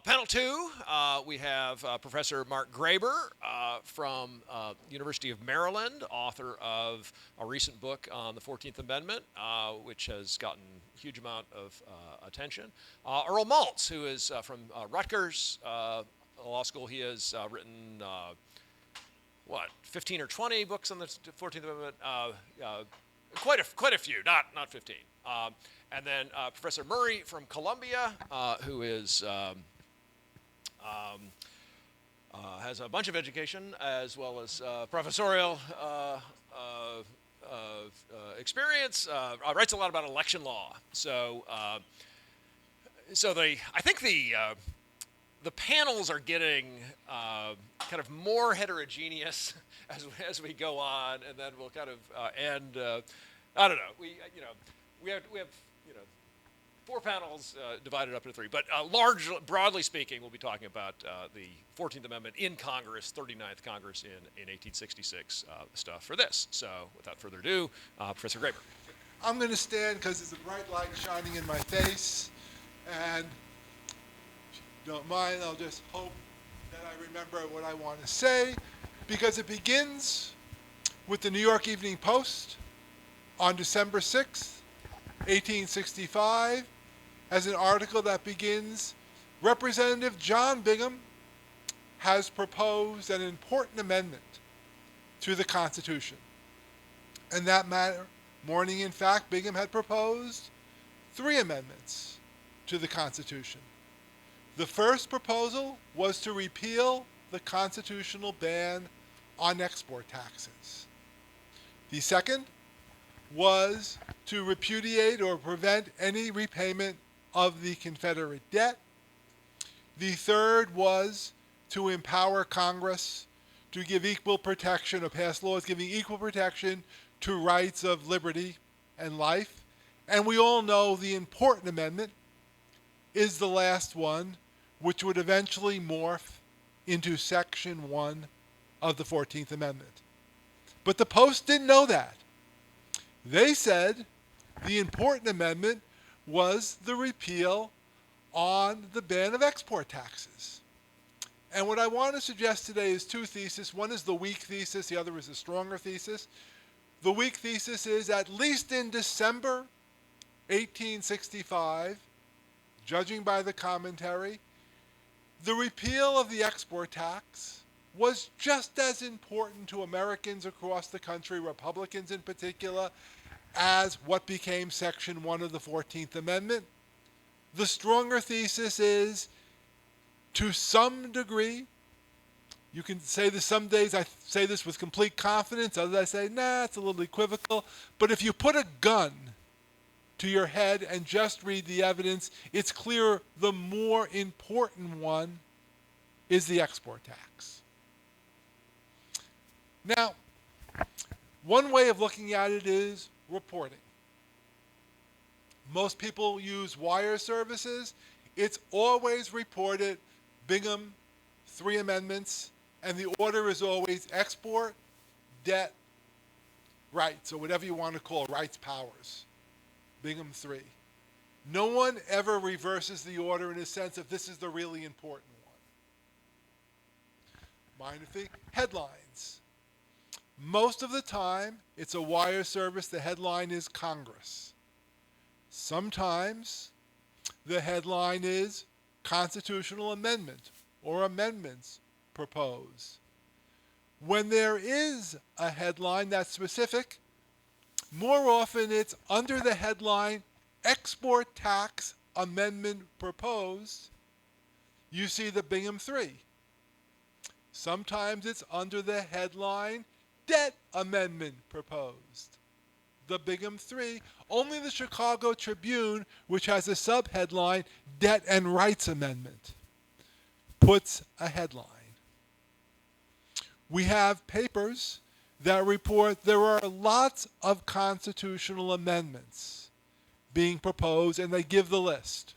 Panel two, we have Professor Mark Graber from University of Maryland, author of a recent book on the 14th Amendment, which has gotten a huge amount of attention. Earl Maltz, who is from Rutgers Law School. He has written, 15 or 20 books on the 14th Amendment? Quite a few, not 15. And then Professor Murray from Columbia, who is has a bunch of education as well as professorial experience. Writes a lot about election law. I think the panels are getting kind of more heterogeneous as we go on, and then we'll kind of end. I don't know. We have four panels divided up into three. But broadly speaking, we'll be talking about the 14th Amendment in Congress, 39th Congress in 1866 stuff for this. So without further ado, Professor Graber. I'm going to stand because there's a bright light shining in my face. And if you don't mind, I'll just hope that I remember what I want to say, because it begins with the New York Evening Post on December 6th, 1865, as an article that begins, Representative John Bingham has proposed an important amendment to the Constitution. And that morning, in fact, Bingham had proposed 3 amendments to the Constitution. The first proposal was to repeal the constitutional ban on export taxes. The second was to repudiate or prevent any repayment of the Confederate debt. The third was to empower Congress to give equal protection or pass laws giving equal protection to rights of liberty and life. And we all know the important amendment is the last one, which would eventually morph into Section 1 of the 14th Amendment. But the Post didn't know that. They said the important amendment was the repeal on the ban of export taxes. And what I want to suggest today is 2 theses. One is the weak thesis, the other is the stronger thesis. The weak thesis is, at least in December 1865, judging by the commentary, the repeal of the export tax was just as important to Americans across the country, Republicans in particular, as what became Section 1 of the 14th Amendment. The stronger thesis is, to some degree, you can say this some days, I say this with complete confidence, others I say, nah, it's a little equivocal. But if you put a gun to your head and just read the evidence, it's clear the more important one is the export tax. Now, one way of looking at it is reporting. Most people use wire services. It's always reported Bingham, 3 amendments, and the order is always export, debt, rights, or whatever you want to call rights, powers. Bingham 3. No one ever reverses the order in a sense of this is the really important one. Minor thing, headlines. Most of the time, it's a wire service. The headline is Congress. Sometimes the headline is constitutional amendment or amendments proposed. When there is a headline that's specific, more often it's under the headline export tax amendment proposed. You see the Bingham 3. Sometimes it's under the headline debt amendment proposed. The Bingham 3. Only the Chicago Tribune, which has a subheadline, Debt and Rights Amendment, puts a headline. We have papers that report there are lots of constitutional amendments being proposed, and they give the list.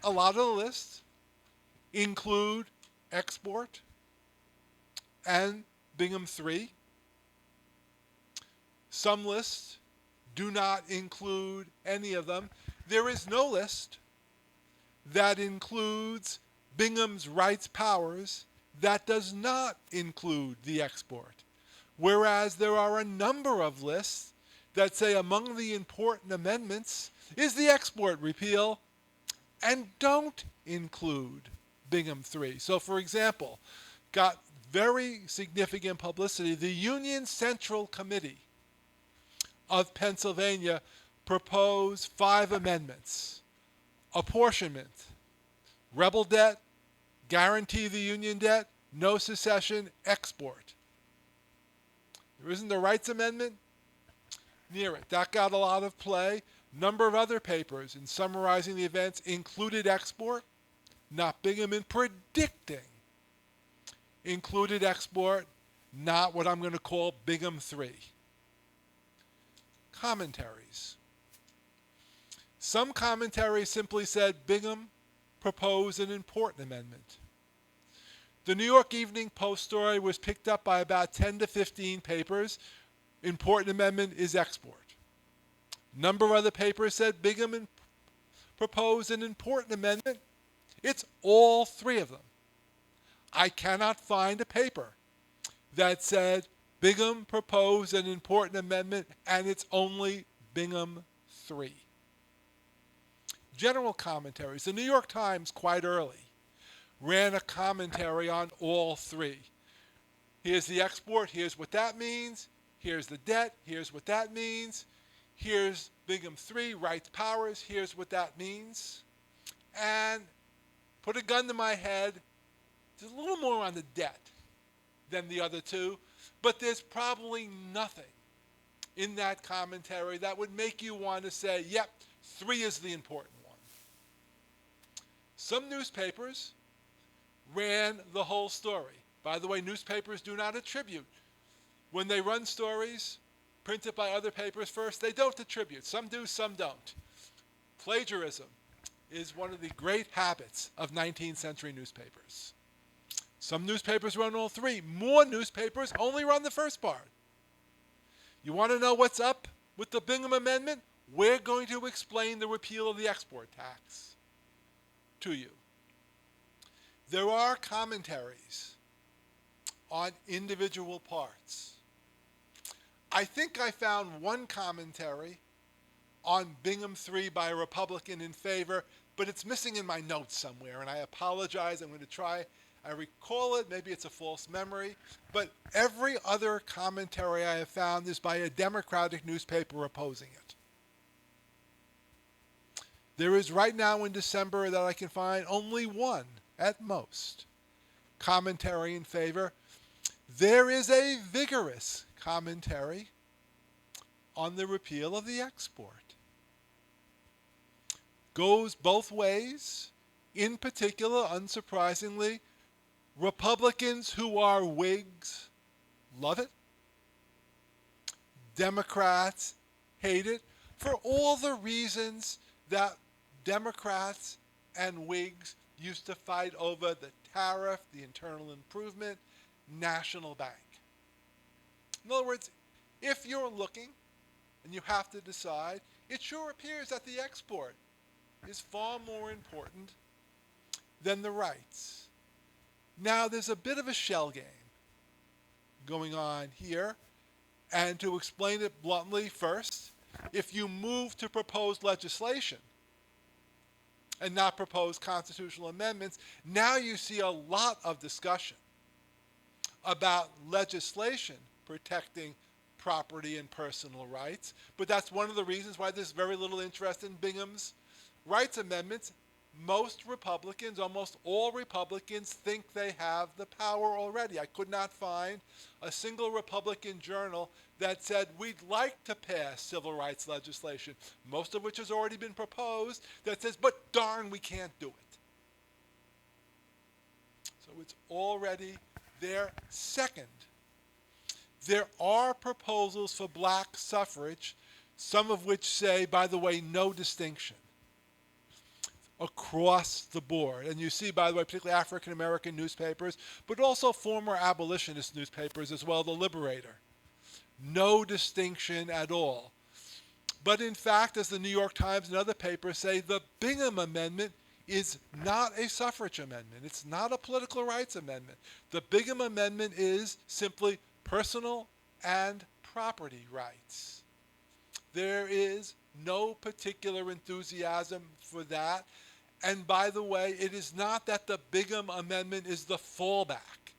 A lot of the lists include export and Bingham 3. Some lists do not include any of them. There is no list that includes Bingham's rights powers, that does not include the export. Whereas there are a number of lists that say among the important amendments is the export repeal and don't include Bingham 3. So for example, got very significant publicity, the Union Central Committee of Pennsylvania proposed 5 amendments: apportionment, rebel debt, guarantee the Union debt, no secession, export. There isn't a rights amendment near it. That got a lot of play. Number of other papers in summarizing the events included export, not Bingham in predicting. Included export, not what I'm going to call Bingham 3. Commentaries. Some commentaries simply said Bingham proposed an important amendment. The New York Evening Post story was picked up by about 10 to 15 papers. Important amendment is export. Number of other papers said Bingham proposed an important amendment. It's all 3 of them. I cannot find a paper that said Bingham proposed an important amendment and it's only Bingham 3. General commentaries. The New York Times, quite early, ran a commentary on all 3. Here's the export, here's what that means. Here's the debt, here's what that means. Here's Bingham 3, rights powers, here's what that means. And put a gun to my head, there's a little more on the debt than the other 2, but there's probably nothing in that commentary that would make you want to say, yep, 3 is the important one. Some newspapers ran the whole story. By the way, newspapers do not attribute. When they run stories printed by other papers first, they don't attribute. Some do, some don't. Plagiarism is one of the great habits of 19th century newspapers. Some newspapers run all 3. More newspapers only run the first part. You want to know what's up with the Bingham Amendment? We're going to explain the repeal of the export tax to you. There are commentaries on individual parts. I think I found one commentary on Bingham 3 by a Republican in favor, but it's missing in my notes somewhere, and I apologize. I'm going to try. I recall it. Maybe it's a false memory. But every other commentary I have found is by a Democratic newspaper opposing it. There is right now in December that I can find only one, at most, commentary in favor. There is a vigorous commentary on the repeal of the export. Goes both ways. In particular, unsurprisingly, Republicans who are Whigs love it. Democrats hate it for all the reasons that Democrats and Whigs used to fight over: the tariff, the internal improvement, national bank. In other words, if you're looking and you have to decide, it sure appears that the export is far more important than the rights. Now, there's a bit of a shell game going on here, and to explain it bluntly, first, if you move to propose legislation and not propose constitutional amendments, now you see a lot of discussion about legislation protecting property and personal rights. But that's one of the reasons why there's very little interest in Bingham's rights amendments. Most Republicans, almost all Republicans, think they have the power already. I could not find a single Republican journal that said we'd like to pass civil rights legislation, most of which has already been proposed, that says, but darn, we can't do it. So it's already there. Second, there are proposals for black suffrage, some of which say, by the way, no distinction across the board. And you see, by the way, particularly African-American newspapers, but also former abolitionist newspapers as well, the Liberator. No distinction at all. But in fact, as the New York Times and other papers say, the Bingham Amendment is not a suffrage amendment. It's not a political rights amendment. The Bingham Amendment is simply personal and property rights. There is no particular enthusiasm for that. And by the way, it is not that the Bingham Amendment is the fallback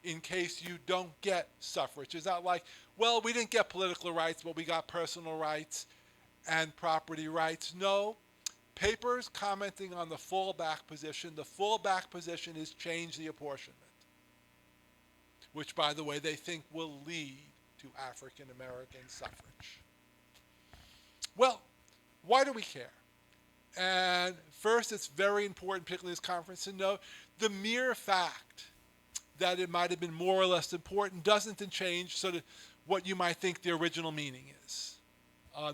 in case you don't get suffrage. It's not like, well, we didn't get political rights, but we got personal rights and property rights. No. Papers commenting on the fallback position. The fallback position is change the apportionment, which, by the way, they think will lead to African American suffrage. Well, why do we care? And first, it's very important, particularly in this conference, to note the mere fact that it might have been more or less important doesn't change sort of what you might think the original meaning is.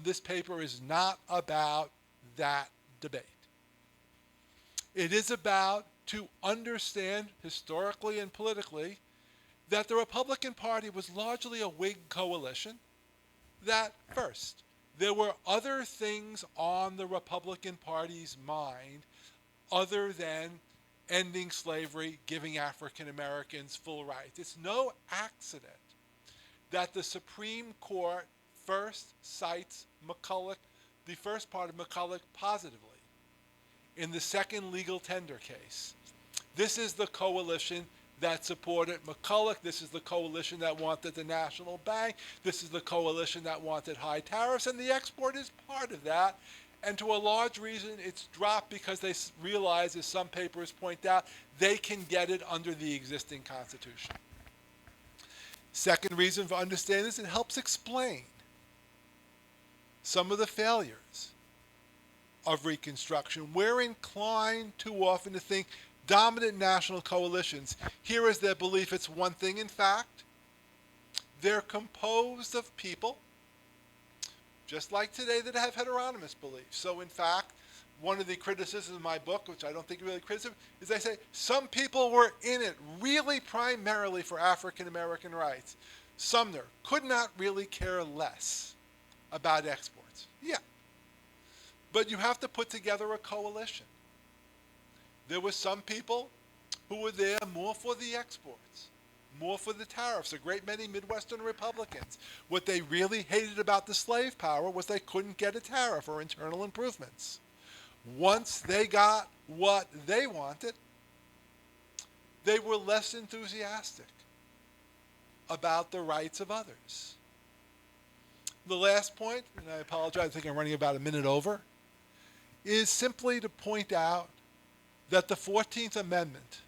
This paper is not about that debate. It is about to understand historically and politically that the Republican Party was largely a Whig coalition, that first, there were other things on the Republican Party's mind other than ending slavery, giving African Americans full rights. It's no accident that the Supreme Court first cites McCulloch, the first part of McCulloch, positively in the second legal tender case. This is the coalition that supported McCulloch. This is the coalition that wanted the national bank. This is the coalition that wanted high tariffs, and the export is part of that. And to a large reason, it's dropped because they realize, as some papers point out, they can get it under the existing Constitution. Second reason for understanding this, it helps explain some of the failures of Reconstruction. We're inclined too often to think dominant national coalitions, here is their belief it's one thing. In fact, they're composed of people, just like today, that have heteronymous beliefs. So in fact, one of the criticisms of my book, which I don't think really criticism, is they say some people were in it really primarily for African American rights. Sumner could not really care less about exports. Yeah. But you have to put together a coalition. There were some people who were there more for the exports, more for the tariffs. A great many Midwestern Republicans. What they really hated about the slave power was they couldn't get a tariff or internal improvements. Once they got what they wanted, they were less enthusiastic about the rights of others. The last point, and I apologize, I think I'm running about a minute over, is simply to point out that the 14th Amendment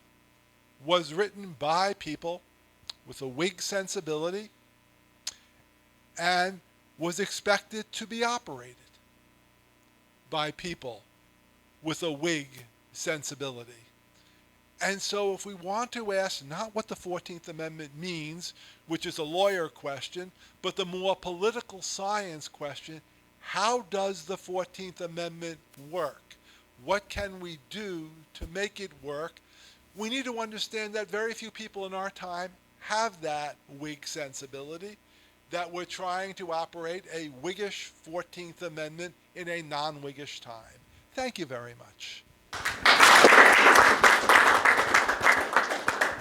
was written by people with a Whig sensibility and was expected to be operated by people with a Whig sensibility. And so if we want to ask not what the 14th Amendment means, which is a lawyer question, but the more political science question, how does the 14th Amendment work? What can we do to make it work? We need to understand that very few people in our time have that Whig sensibility, that we're trying to operate a Whiggish 14th Amendment in a non-Whiggish time. Thank you very much.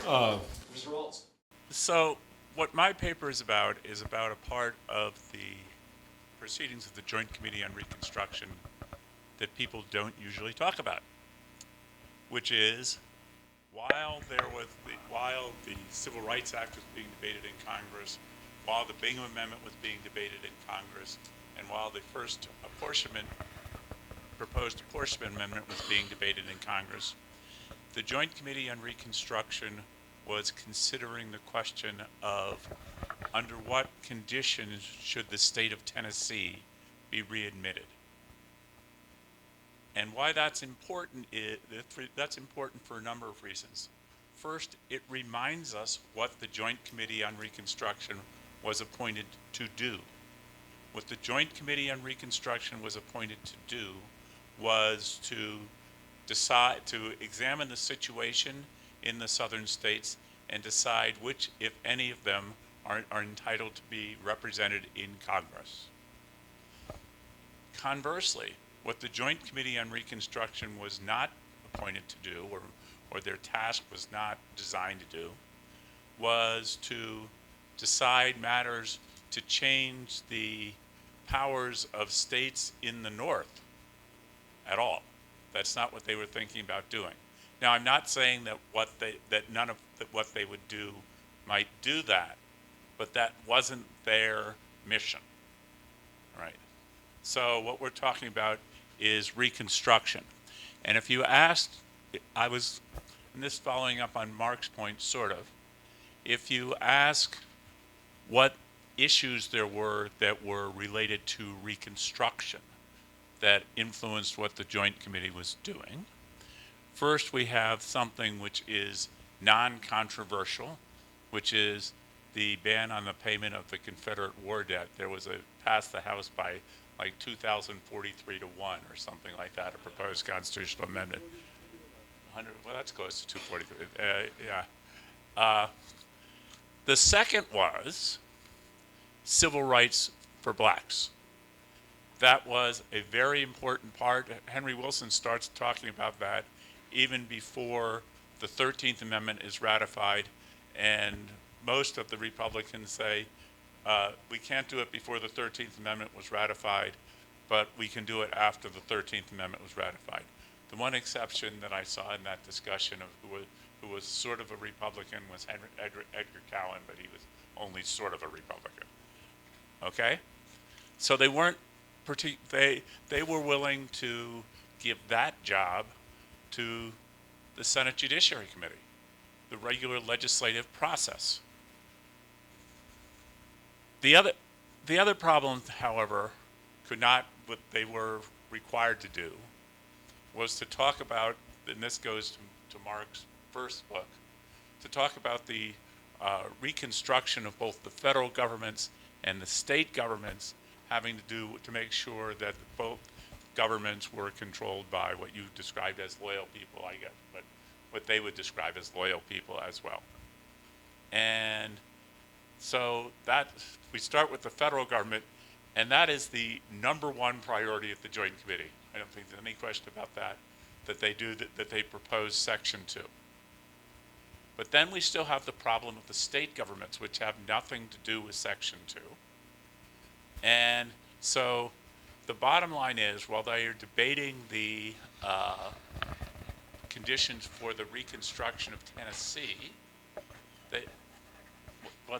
Mr. Maltz. So what my paper is about a part of the proceedings of the Joint Committee on Reconstruction that people don't usually talk about, which is while the Civil Rights Act was being debated in Congress, while the Bingham Amendment was being debated in Congress, and while the first proposed apportionment amendment was being debated in Congress, the Joint Committee on Reconstruction was considering the question of under what conditions should the state of Tennessee be readmitted. And why that's important for a number of reasons. First, it reminds us what the Joint Committee on Reconstruction was appointed to do. What the Joint Committee on Reconstruction was appointed to do was to examine the situation in the southern states and decide which, if any of them, are entitled to be represented in Congress. Conversely, What the Joint Committee on Reconstruction was not appointed to do, or their task was not designed to do, was to decide matters to change the powers of states in the North at all. That's not what they were thinking about doing. Now, I'm not saying that none of what they would do might do that, but that wasn't their mission, right? So what we're talking about is Reconstruction. And if you asked, and this following up on Mark's point, sort of, if you ask what issues there were that were related to Reconstruction that influenced what the Joint Committee was doing, first we have something which is non-controversial, which is the ban on the payment of the Confederate war debt. There was passed the House by like 2,043 to 1 or something like that, a proposed constitutional amendment. 100, well, that's close to 243. Yeah. The second was civil rights for blacks. That was a very important part. Henry Wilson starts talking about that even before the 13th Amendment is ratified, and most of the Republicans say, we can't do it before the 13th Amendment was ratified, but we can do it after the 13th Amendment was ratified. The one exception that I saw in that discussion of who was sort of a Republican was Edgar Cowan, but he was only sort of a Republican. Okay? So they weren't they were willing to give that job to the Senate Judiciary Committee, the regular legislative process. The other problem, however, what they were required to do was to talk about, and this goes to Mark's first book, to talk about the reconstruction of both the federal governments and the state governments, having to do to make sure that both governments were controlled by what you described as loyal people, I guess, but what they would describe as loyal people as well. And so that we start with the federal government, and that is the number one priority of the Joint Committee. I don't think there's any question about that they propose Section 2. But then we still have the problem of the state governments, which have nothing to do with Section 2. And so the bottom line is, while they are debating the conditions for the reconstruction of Tennessee,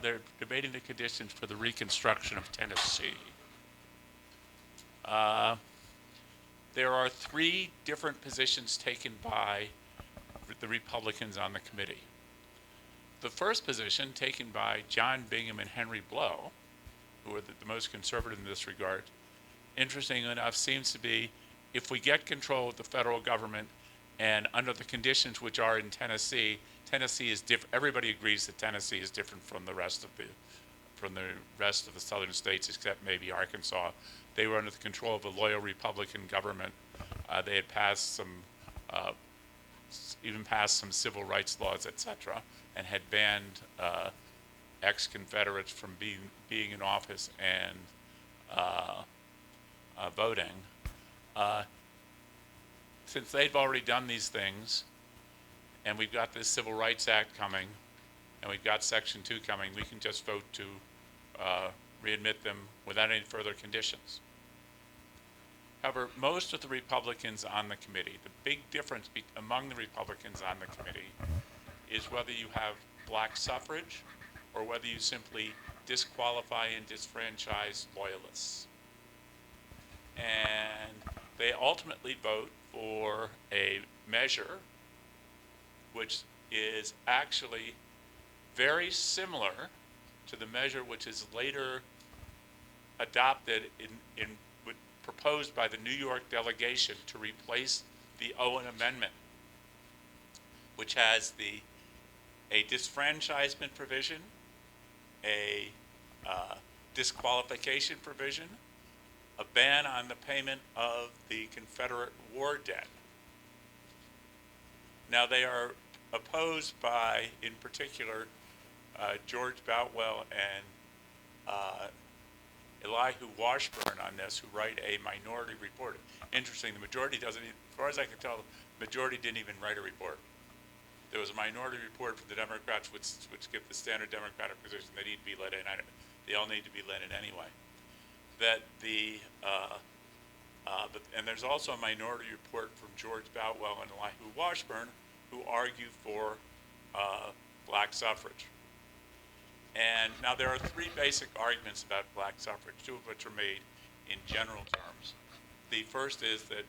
they're debating the conditions for the reconstruction of Tennessee, there are three different positions taken by the Republicans on the committee. The first position, taken by John Bingham and Henry Blow, who are the most conservative in this regard, interesting enough, seems to be, if we get control of the federal government and under the conditions which are in Tennessee, Tennessee is different. Everybody agrees that Tennessee is different from the rest of the southern states, except maybe Arkansas. They were under the control of a loyal Republican government. They had passed even passed some civil rights laws, etc., and had banned ex-Confederates from being in office and voting. Since they've already done these things, and we've got this Civil Rights Act coming, and we've got Section 2 coming, we can just vote to readmit them without any further conditions. However, most of the Republicans on the committee, the big difference among the Republicans on the committee is whether you have black suffrage or whether you simply disqualify and disfranchise loyalists. And they ultimately vote for a measure which is actually very similar to the measure which is later adopted proposed by the New York delegation to replace the Owen Amendment, which has a disfranchisement provision, a disqualification provision, a ban on the payment of the Confederate war debt. Now, they are opposed by, in particular, George Boutwell and Elihu Washburn on this, who write a minority report. Interesting, the majority doesn't, as far as I can tell, the majority didn't even write a report. There was a minority report from the Democrats, which give the standard Democratic position they need to be let in. They all need to be let in anyway. That and there's also a minority report from George Boutwell and Elihu Washburn, who argue for black suffrage. And now there are three basic arguments about black suffrage, two of which are made in general terms. The first is that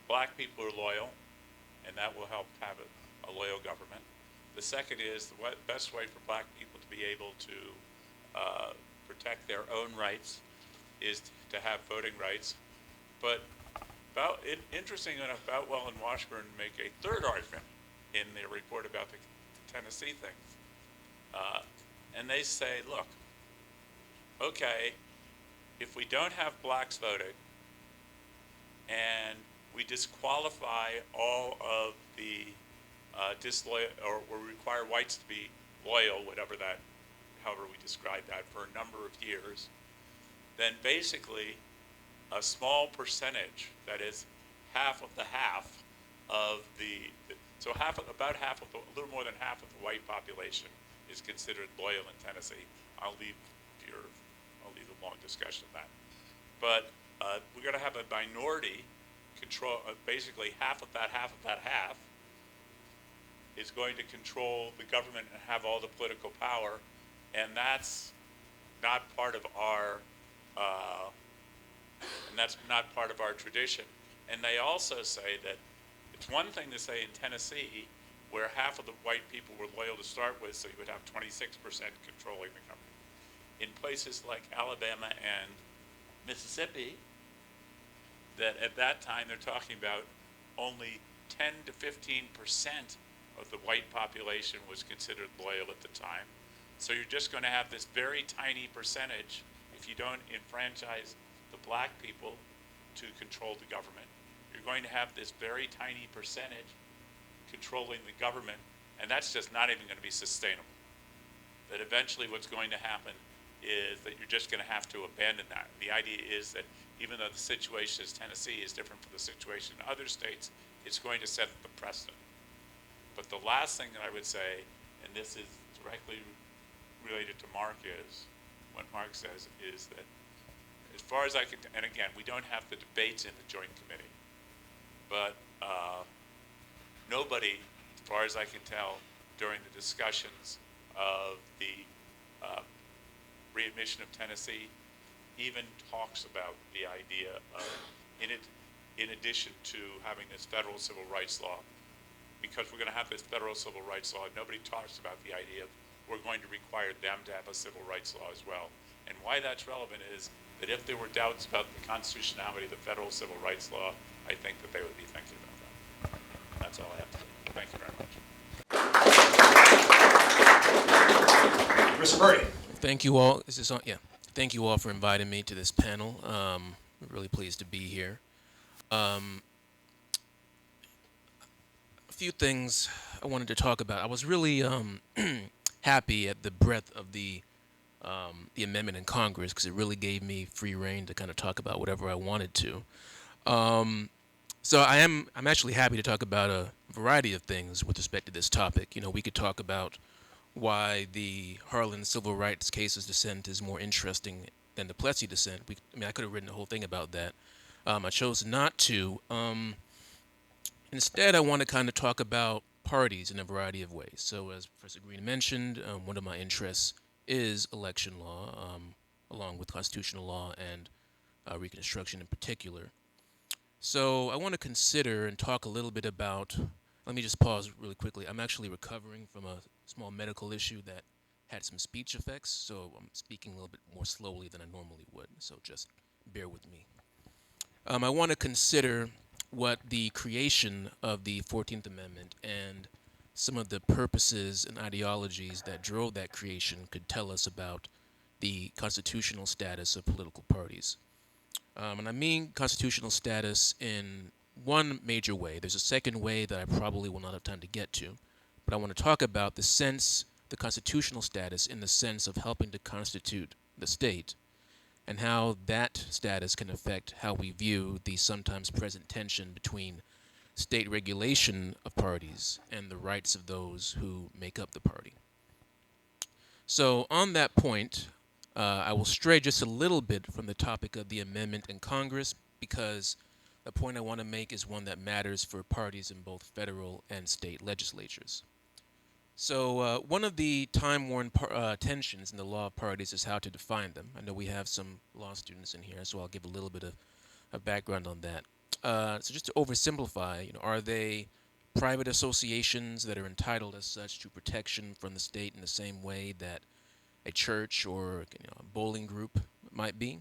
black people are loyal, and that will help have a loyal government. The second is the best way for black people to be able to protect their own rights is to have voting rights. But interesting enough, Boutwell and Washburn make a third argument in their report about the Tennessee thing. And they say, look, okay, if we don't have blacks voting and we disqualify all of the disloyal, or we require whites to be loyal, however we describe that, for a number of years, then basically a small percentage, that is half of the half of a little more than half of the white population is considered loyal in Tennessee. I'll leave a long discussion of that. But we're going to have a minority control, basically half of that half is going to control the government and have all the political power, and that's not part of our tradition. And they also say that it's one thing to say in Tennessee, where half of the white people were loyal to start with, so you would have 26% controlling the government. In places like Alabama and Mississippi, that at that time they're talking about only 10 to 15% of the white population was considered loyal at the time. So you're just going to have this very tiny percentage, if you don't enfranchise the black people to control the government, you're going to have this very tiny percentage controlling the government, and that's just not even going to be sustainable. That eventually what's going to happen is that you're just going to have to abandon that. The idea is that even though the situation in Tennessee is different from the situation in other states, it's going to set the precedent. But the last thing that I would say, and this is directly related to Mark, is what Mark says is that as far as I can, and again, we don't have the debates in the Joint Committee, but nobody, as far as I can tell, during the discussions of the readmission of Tennessee, even talks about the idea of, in addition to having this federal civil rights law, because we're going to have this federal civil rights law, nobody talks about the idea of we're going to require them to have a civil rights law as well. And why that's relevant is that if there were doubts about the constitutionality of the federal civil rights law, I think that they would be thinking about that. That's all I have to say. Thank you very much. Mr. Purdy. Thank you all. Is this on? Yeah. Thank you all for inviting me to this panel. Really pleased to be here. A few things I wanted to talk about. I was really happy at the breadth of the amendment in Congress, because it really gave me free rein to kind of talk about whatever I wanted to. So I'm actually happy to talk about a variety of things with respect to this topic. You know, we could talk about why the Harlan civil rights case's dissent is more interesting than the Plessy dissent. I could have written a whole thing about that. I chose not to. Instead, I want to kind of talk about parties in a variety of ways. So as Professor Green mentioned, one of my interests is election law, along with constitutional law and Reconstruction in particular. So I want to consider and talk a little bit about, let me just pause really quickly. I'm actually recovering from a small medical issue that had some speech effects, so I'm speaking a little bit more slowly than I normally would, so just bear with me. I want to consider what the creation of the 14th Amendment and some of the purposes and ideologies that drove that creation could tell us about the constitutional status of political parties. And I mean constitutional status in one major way. There's a second way that I probably will not have time to get to, but I want to talk about the constitutional status in the sense of helping to constitute the state, and how that status can affect how we view the sometimes present tension between state regulation of parties and the rights of those who make up the party. So, on that point, I will stray just a little bit from the topic of the amendment in Congress because the point I want to make is one that matters for parties in both federal and state legislatures. So, one of the time-worn tensions in the law of parties is how to define them. I know we have some law students in here, so I'll give a little bit of background on that. So, just to oversimplify, are they private associations that are entitled as such to protection from the state in the same way that a church or a bowling group might be?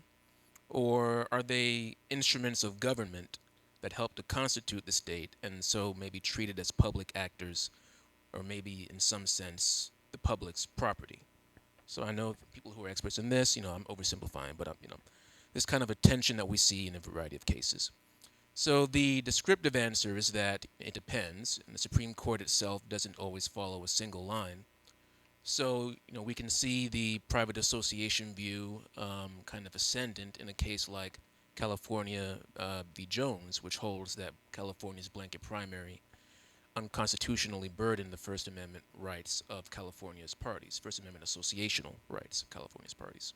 Or are they instruments of government that help to constitute the state and so may be treated as public actors or maybe in some sense the public's property? So I know people who are experts in this, I'm oversimplifying, but this kind of a tension that we see in a variety of cases. So the descriptive answer is that it depends, and the Supreme Court itself doesn't always follow a single line. So, we can see the private association view kind of ascendant in a case like California v. Jones, which holds that California's blanket primary unconstitutionally burdened the First Amendment rights of California's parties, First Amendment associational rights of California's parties.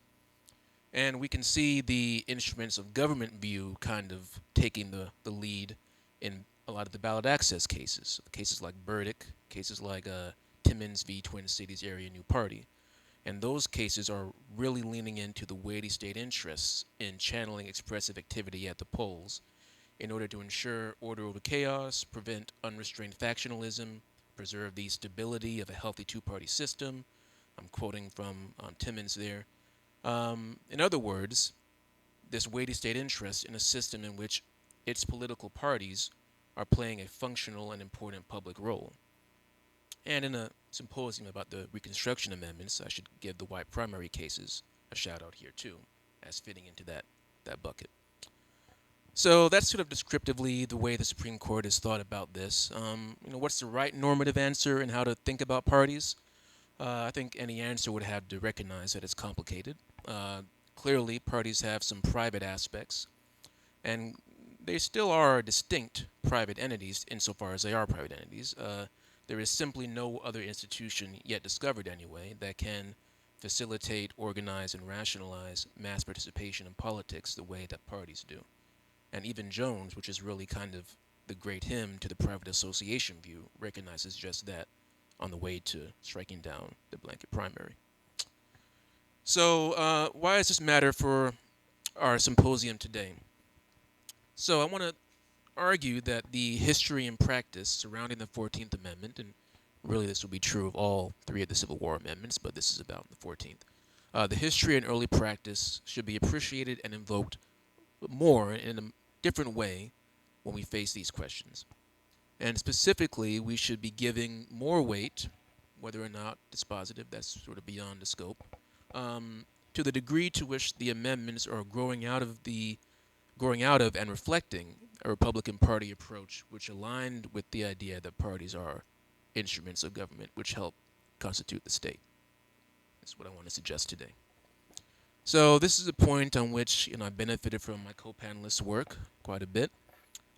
And we can see the instruments of government view kind of taking the lead in a lot of the ballot access cases like Burdick, cases like Timmons v. Twin Cities Area New Party. And those cases are really leaning into the weighty state interests in channeling expressive activity at the polls in order to ensure order over chaos, prevent unrestrained factionalism, preserve the stability of a healthy two-party system. I'm quoting from Timmons there. In other words, this weighty state interest in a system in which its political parties are playing a functional and important public role. And in a symposium about the Reconstruction Amendments, I should give the white primary cases a shout out here too, as fitting into that bucket. So that's sort of descriptively the way the Supreme Court has thought about this. What's the right normative answer and how to think about parties? I think any answer would have to recognize that it's complicated. Clearly, parties have some private aspects, and they still are distinct private entities insofar as they are private entities. There is simply no other institution yet discovered anyway that can facilitate, organize, and rationalize mass participation in politics the way that parties do. And even Jones, which is really kind of the great hymn to the private association view, recognizes just that on the way to striking down the blanket primary. So why does this matter for our symposium today? So I want to argue that the history and practice surrounding the 14th Amendment, and really this will be true of all three of the Civil War amendments, but this is about the 14th. The history and early practice should be appreciated and invoked more in a different way when we face these questions. And specifically, we should be giving more weight, whether or not dispositive, that's sort of beyond the scope, to the degree to which the amendments are growing out of and reflecting a Republican Party approach which aligned with the idea that parties are instruments of government which help constitute the state. That's what I want to suggest today. So this is a point on which I benefited from my co-panelists' work quite a bit.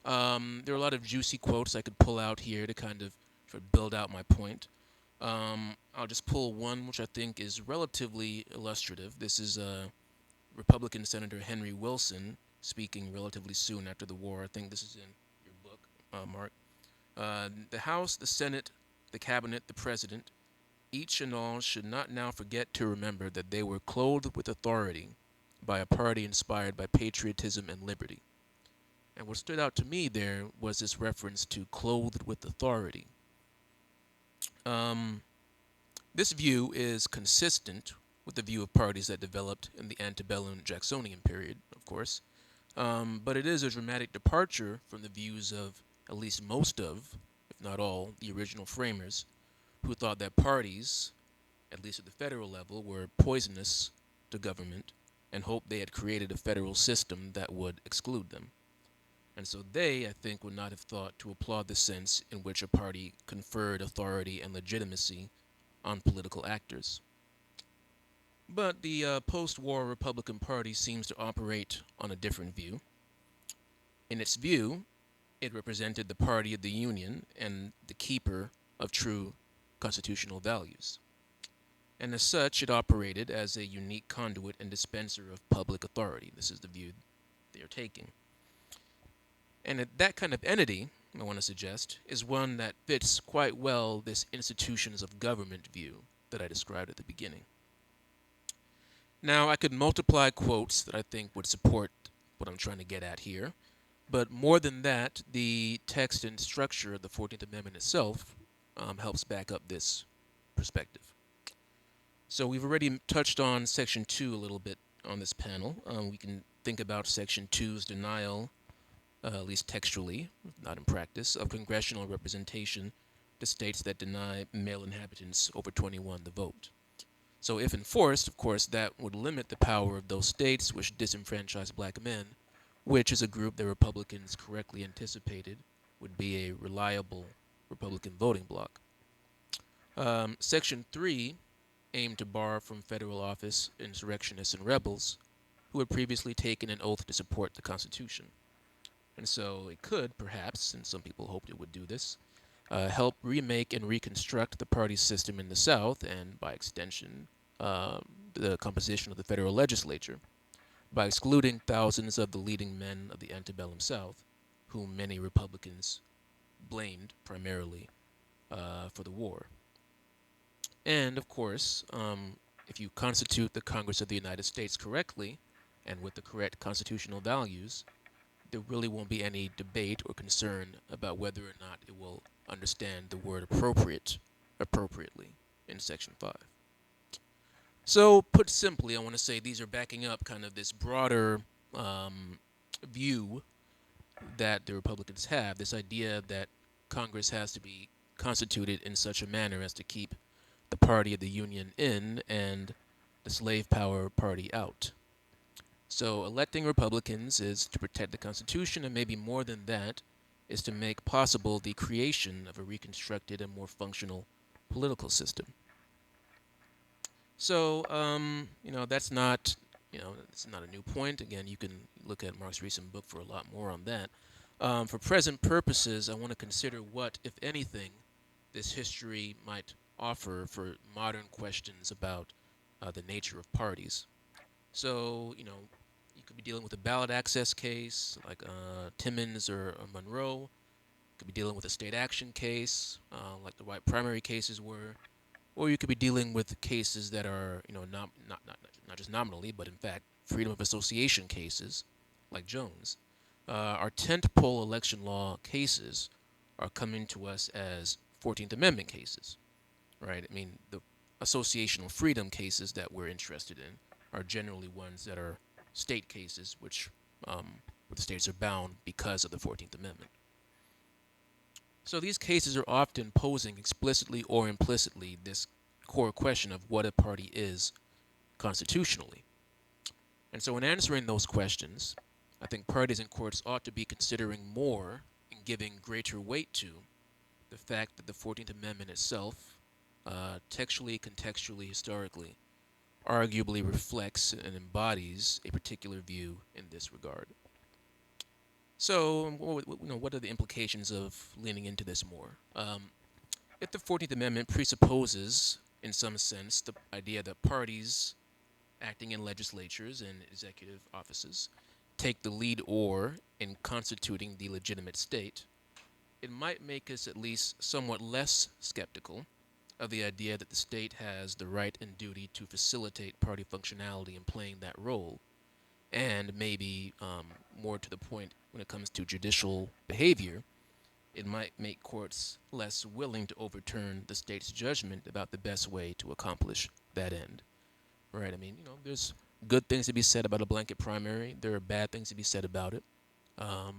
There are a lot of juicy quotes I could pull out here to kind of build out my point. I'll just pull one which I think is relatively illustrative. This is Republican Senator Henry Wilson speaking relatively soon after the war. I think this is in your book, Mark. The House, the Senate, the Cabinet, the President, each and all should not now forget to remember that they were clothed with authority by a party inspired by patriotism and liberty. And what stood out to me there was this reference to clothed with authority. This view is consistent with the view of parties that developed in the antebellum Jacksonian period, of course, but it is a dramatic departure from the views of at least most of, if not all, the original framers, who thought that parties, at least at the federal level, were poisonous to government and hoped they had created a federal system that would exclude them. And so they, I think, would not have thought to applaud the sense in which a party conferred authority and legitimacy on political actors. But the post-war Republican Party seems to operate on a different view. In its view, it represented the party of the Union and the keeper of true constitutional values. And as such, it operated as a unique conduit and dispenser of public authority. This is the view they are taking. And that kind of entity, I want to suggest, is one that fits quite well this institutions of government view that I described at the beginning. Now, I could multiply quotes that I think would support what I'm trying to get at here, but more than that, the text and structure of the 14th Amendment itself helps back up this perspective. So we've already touched on Section 2 a little bit on this panel. We can think about Section 2's denial, at least textually, not in practice, of congressional representation to states that deny male inhabitants over 21 the vote. So if enforced, of course, that would limit the power of those states which disenfranchise black men, which is a group that Republicans correctly anticipated would be a reliable Republican voting bloc. Section 3 aimed to bar from federal office insurrectionists and rebels who had previously taken an oath to support the Constitution. And so it could, perhaps, and some people hoped it would do this, help remake and reconstruct the party system in the South and, by extension, the composition of the federal legislature by excluding thousands of the leading men of the antebellum South, whom many Republicans blamed primarily for the war. And, of course, if you constitute the Congress of the United States correctly and with the correct constitutional values, there really won't be any debate or concern about whether or not it will understand the word appropriately in Section 5. So, put simply, I want to say these are backing up kind of this broader view that the Republicans have, this idea that Congress has to be constituted in such a manner as to keep the party of the Union in and the slave power party out. So electing Republicans is to protect the Constitution, and maybe more than that, is to make possible the creation of a reconstructed and more functional political system. So, that's not, it's not a new point. Again, you can look at Mark's recent book for a lot more on that. For present purposes, I want to consider what, if anything, this history might offer for modern questions about the nature of parties. So, you could be dealing with a ballot access case like Timmons or Monroe. You could be dealing with a state action case like the white primary cases were. Or you could be dealing with cases that are, not just nominally, but in fact, freedom of association cases like Jones. Our tentpole election law cases are coming to us as 14th Amendment cases, right? I mean, the associational freedom cases that we're interested in are generally ones that are state cases, which where the states are bound because of the 14th Amendment. So these cases are often posing explicitly or implicitly this core question of what a party is constitutionally. And so in answering those questions, I think parties and courts ought to be considering more and giving greater weight to the fact that the 14th Amendment itself, textually, contextually, historically, arguably reflects and embodies a particular view in this regard. So, what are the implications of leaning into this more? If the 14th Amendment presupposes, in some sense, the idea that parties acting in legislatures and executive offices take the lead oar in constituting the legitimate state, it might make us at least somewhat less skeptical of the idea that the state has the right and duty to facilitate party functionality in playing that role, and maybe more to the point when it comes to judicial behavior, it might make courts less willing to overturn the state's judgment about the best way to accomplish that end. Right? I mean, there's good things to be said about a blanket primary. There are bad things to be said about it.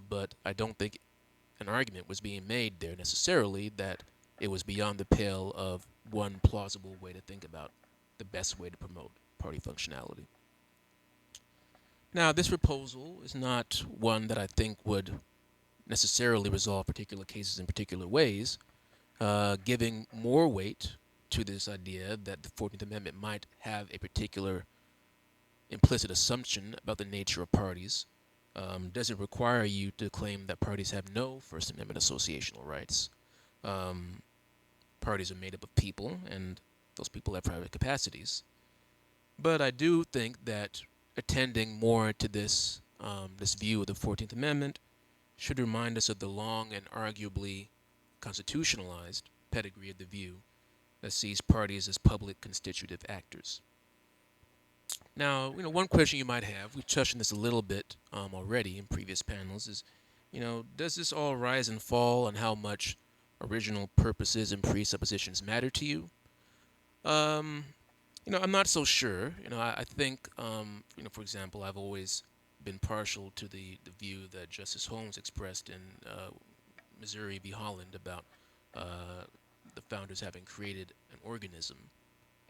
But I don't think an argument was being made there necessarily that it was beyond the pale of one plausible way to think about the best way to promote party functionality. Now, this proposal is not one that I think would necessarily resolve particular cases in particular ways. Giving more weight to this idea that the 14th Amendment might have a particular implicit assumption about the nature of parties doesn't require you to claim that parties have no First Amendment associational rights. Parties are made up of people, and those people have private capacities. But I do think that attending more to this view of the 14th Amendment should remind us of the long and arguably constitutionalized pedigree of the view that sees parties as public constitutive actors. Now, one question you might have, we've touched on this a little bit already in previous panels, is, does this all rise and fall on how much original purposes and presuppositions matter to you? I'm not so sure. I think, for example, I've always been partial to the view that Justice Holmes expressed in Missouri v. Holland about the founders having created an organism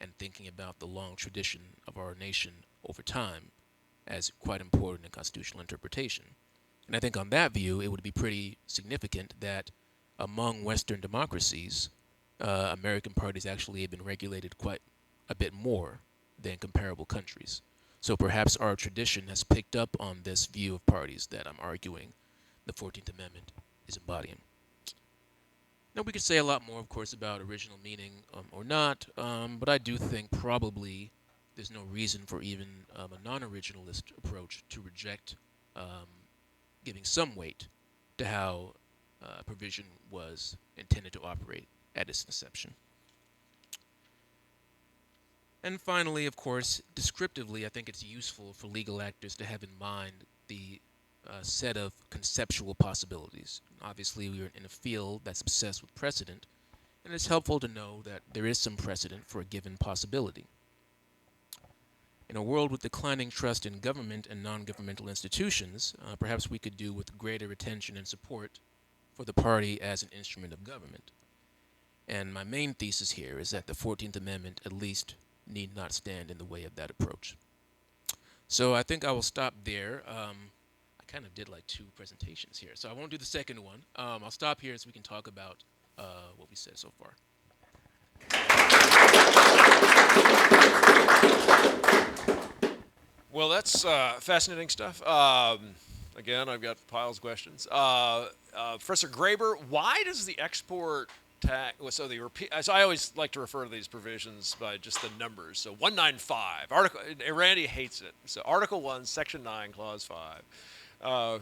and thinking about the long tradition of our nation over time as quite important in constitutional interpretation. And I think on that view, it would be pretty significant that among Western democracies, American parties actually have been regulated quite a bit more than comparable countries. So perhaps our tradition has picked up on this view of parties that I'm arguing the 14th Amendment is embodying. Now, we could say a lot more, of course, about original meaning or not, but I do think probably there's no reason for even a non-originalist approach to reject giving some weight to how provision was intended to operate at its inception. And finally, of course, descriptively, I think it's useful for legal actors to have in mind the set of conceptual possibilities. Obviously, we are in a field that's obsessed with precedent, and it's helpful to know that there is some precedent for a given possibility. In a world with declining trust in government and non-governmental institutions, perhaps we could do with greater attention and support for the party as an instrument of government. And my main thesis here is that the 14th Amendment at least need not stand in the way of that approach. So I think I will stop there. I kind of did like 2 presentations here, so I won't do the second one. I'll stop here so we can talk about what we said so far. Well, that's fascinating stuff. Again, I've got piles of questions. Professor Graber, why does the export tax? So I always like to refer to these provisions by just the numbers. So 195 article. Randy hates it. So Article 1, Section 9, Clause 5.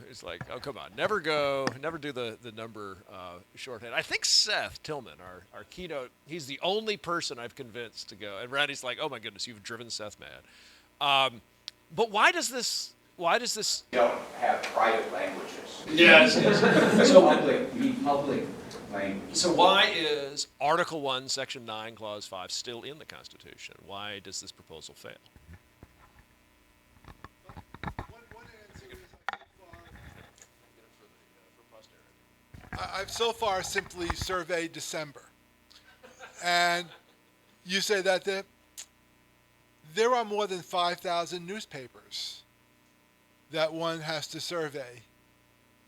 It's like, oh, come on, never do the number shorthand. I think Seth Tillman, our keynote, he's the only person I've convinced to go. And Randy's like, oh my goodness, you've driven Seth mad. But why does this? Don't have private languages. Yes. You need public language. So why is Article 1, Section 9, Clause 5 still in the Constitution? Why does this proposal fail? One answer is I've so far simply surveyed December. And you say that there are more than 5,000 newspapers that one has to survey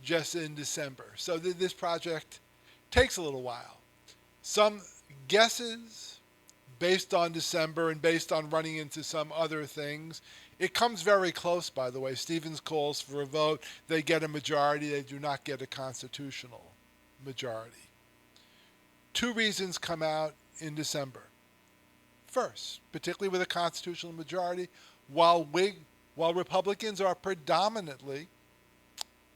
just in December. So this project takes a little while. Some guesses based on December and based on running into some other things. It comes very close, by the way. Stevens calls for a vote. They get a majority. They do not get a constitutional majority. 2 reasons come out in December. First, particularly with a constitutional majority, while Republicans are predominantly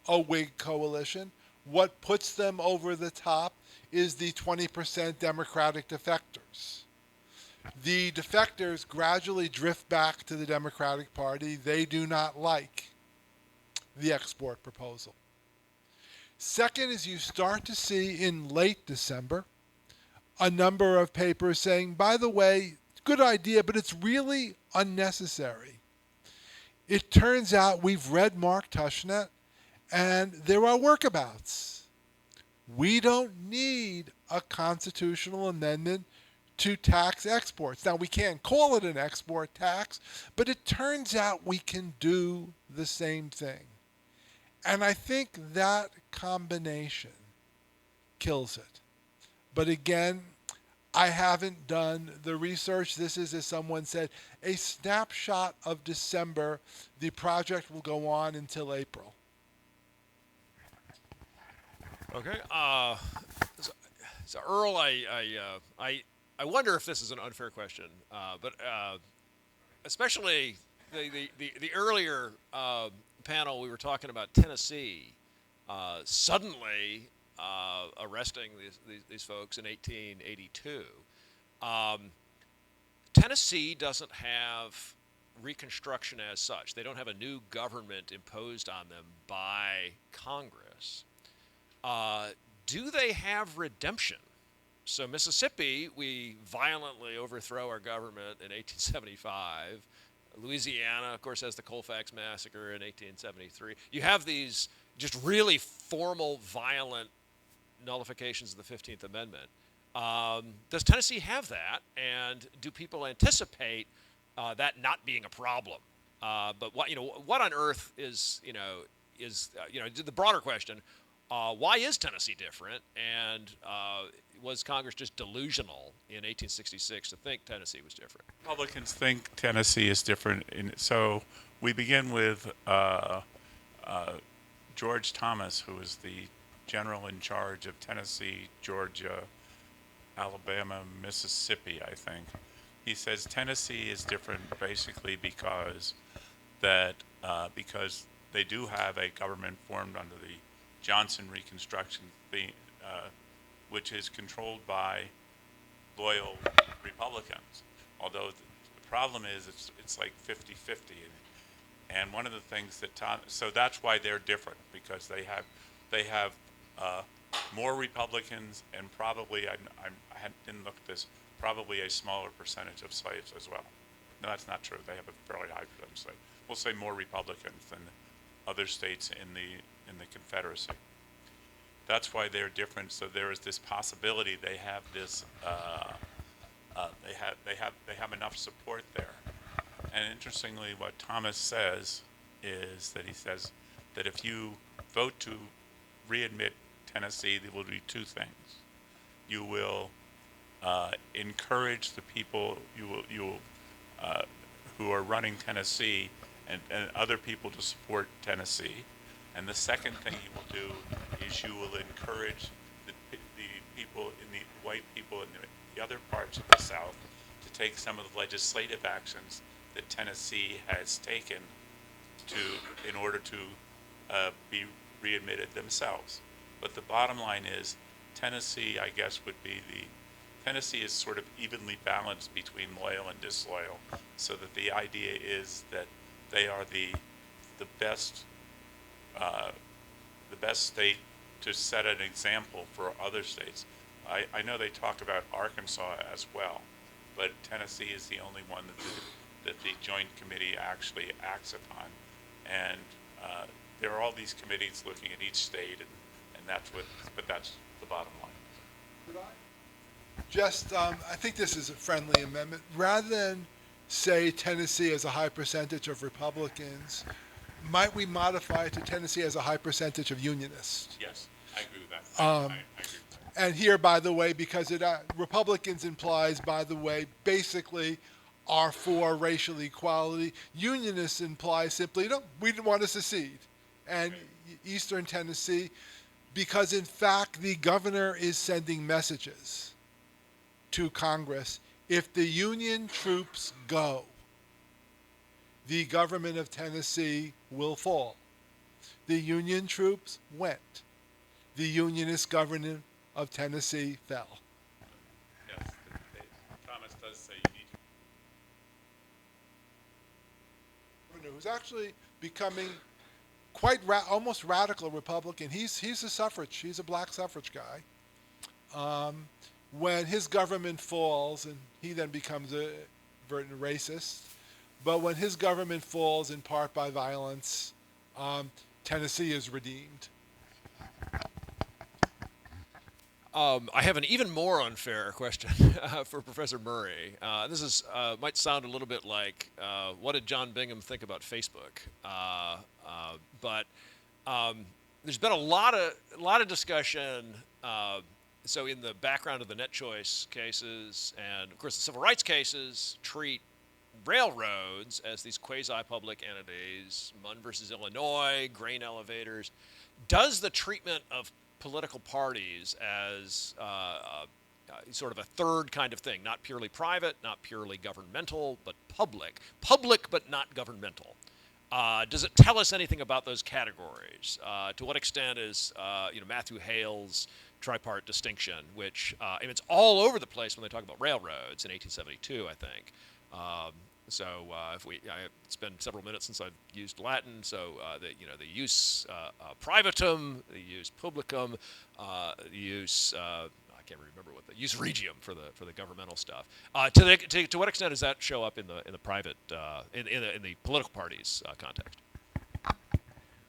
a Whig coalition, what puts them over the top is the 20% Democratic defectors. The defectors gradually drift back to the Democratic Party. They do not like the export proposal. Second is you start to see in late December a number of papers saying, by the way, good idea, but it's really unnecessary. It turns out we've read Mark Tushnet, and there are workabouts. We don't need a constitutional amendment to tax exports. Now, we can't call it an export tax, but it turns out we can do the same thing. And I think that combination kills it. But again, I haven't done the research. This is, as someone said, a snapshot of December. The project will go on until April. Okay. So Earl, I wonder if this is an unfair question, but especially the earlier panel, we were talking about Tennessee suddenly arresting these folks in 1882. Tennessee doesn't have Reconstruction as such. They don't have a new government imposed on them by Congress. Do they have redemption? So Mississippi, we violently overthrow our government in 1875. Louisiana, of course, has the Colfax Massacre in 1873. You have these just really formal, violent nullifications of the 15th Amendment. Does Tennessee have that? And do people anticipate that not being a problem? But what on earth is the broader question? Why is Tennessee different? And was Congress just delusional in 1866 to think Tennessee was different? Republicans think Tennessee is different. So we begin with George Thomas, who is the general in charge of Tennessee, Georgia, Alabama, Mississippi, I think. He says Tennessee is different basically because they do have a government formed under the Johnson Reconstruction, which is controlled by loyal Republicans. Although the problem is it's like 50-50. And one of the things that so that's why they're different, because they have more Republicans and probably didn't look at this, probably a smaller percentage of slaves as well. No, that's not true. They have a fairly high percentage of slaves. We'll say more Republicans than other states in the Confederacy. That's why they're different. So there is this possibility they have this. They have enough support there. And interestingly, what Thomas says is that he says that if you vote to readmit Tennessee, there will be two things. You will encourage the people who are running Tennessee and other people to support Tennessee. And the second thing you will do is you will encourage the people white people in the other parts of the South to take some of the legislative actions that Tennessee has taken in order to be readmitted themselves. But the bottom line is Tennessee, I guess, Tennessee is sort of evenly balanced between loyal and disloyal, so that the idea is that they are the best state to set an example for other states. I know they talk about Arkansas as well, but Tennessee is the only one that the Joint Committee actually acts upon. And there are all these committees looking at each state, and that's the bottom line. Could I just, I think this is a friendly amendment. Rather than say Tennessee has a high percentage of Republicans, might we modify it to Tennessee has a high percentage of Unionists? Yes, I agree with that. I agree with that. And here, by the way, because Republicans implies, by the way, basically are for racial equality. Unionists imply simply, no, we didn't want to secede. And Eastern Tennessee, because in fact the governor is sending messages to Congress. If the Union troops go, the government of Tennessee will fall. The Union troops went. The Unionist government of Tennessee fell. Yes, Thomas does say you need to. Who's actually becoming quite almost radical Republican. He's a suffrage. He's a black suffrage guy. When his government falls, and he then becomes a racist, but when his government falls in part by violence, Tennessee is redeemed. I have an even more unfair question for Professor Murray. This is might sound a little bit like what did John Bingham think about Facebook? But there's been a lot of discussion so in the background of the net choice cases and, of course, the civil rights cases treat railroads as these quasi-public entities, Munn versus Illinois, grain elevators. Does the treatment of political parties as sort of a third kind of thing, not purely private, not purely governmental, but public but not governmental, does it tell us anything about those categories? To what extent is Matthew Hale's tripart distinction, which it's all over the place when they talk about railroads in 1872, I think. It's been several minutes since I've used Latin, so the use privatum, the use publicum, the use I can't remember what the use regium for the governmental stuff. To what extent does that show up in the private in the political parties context?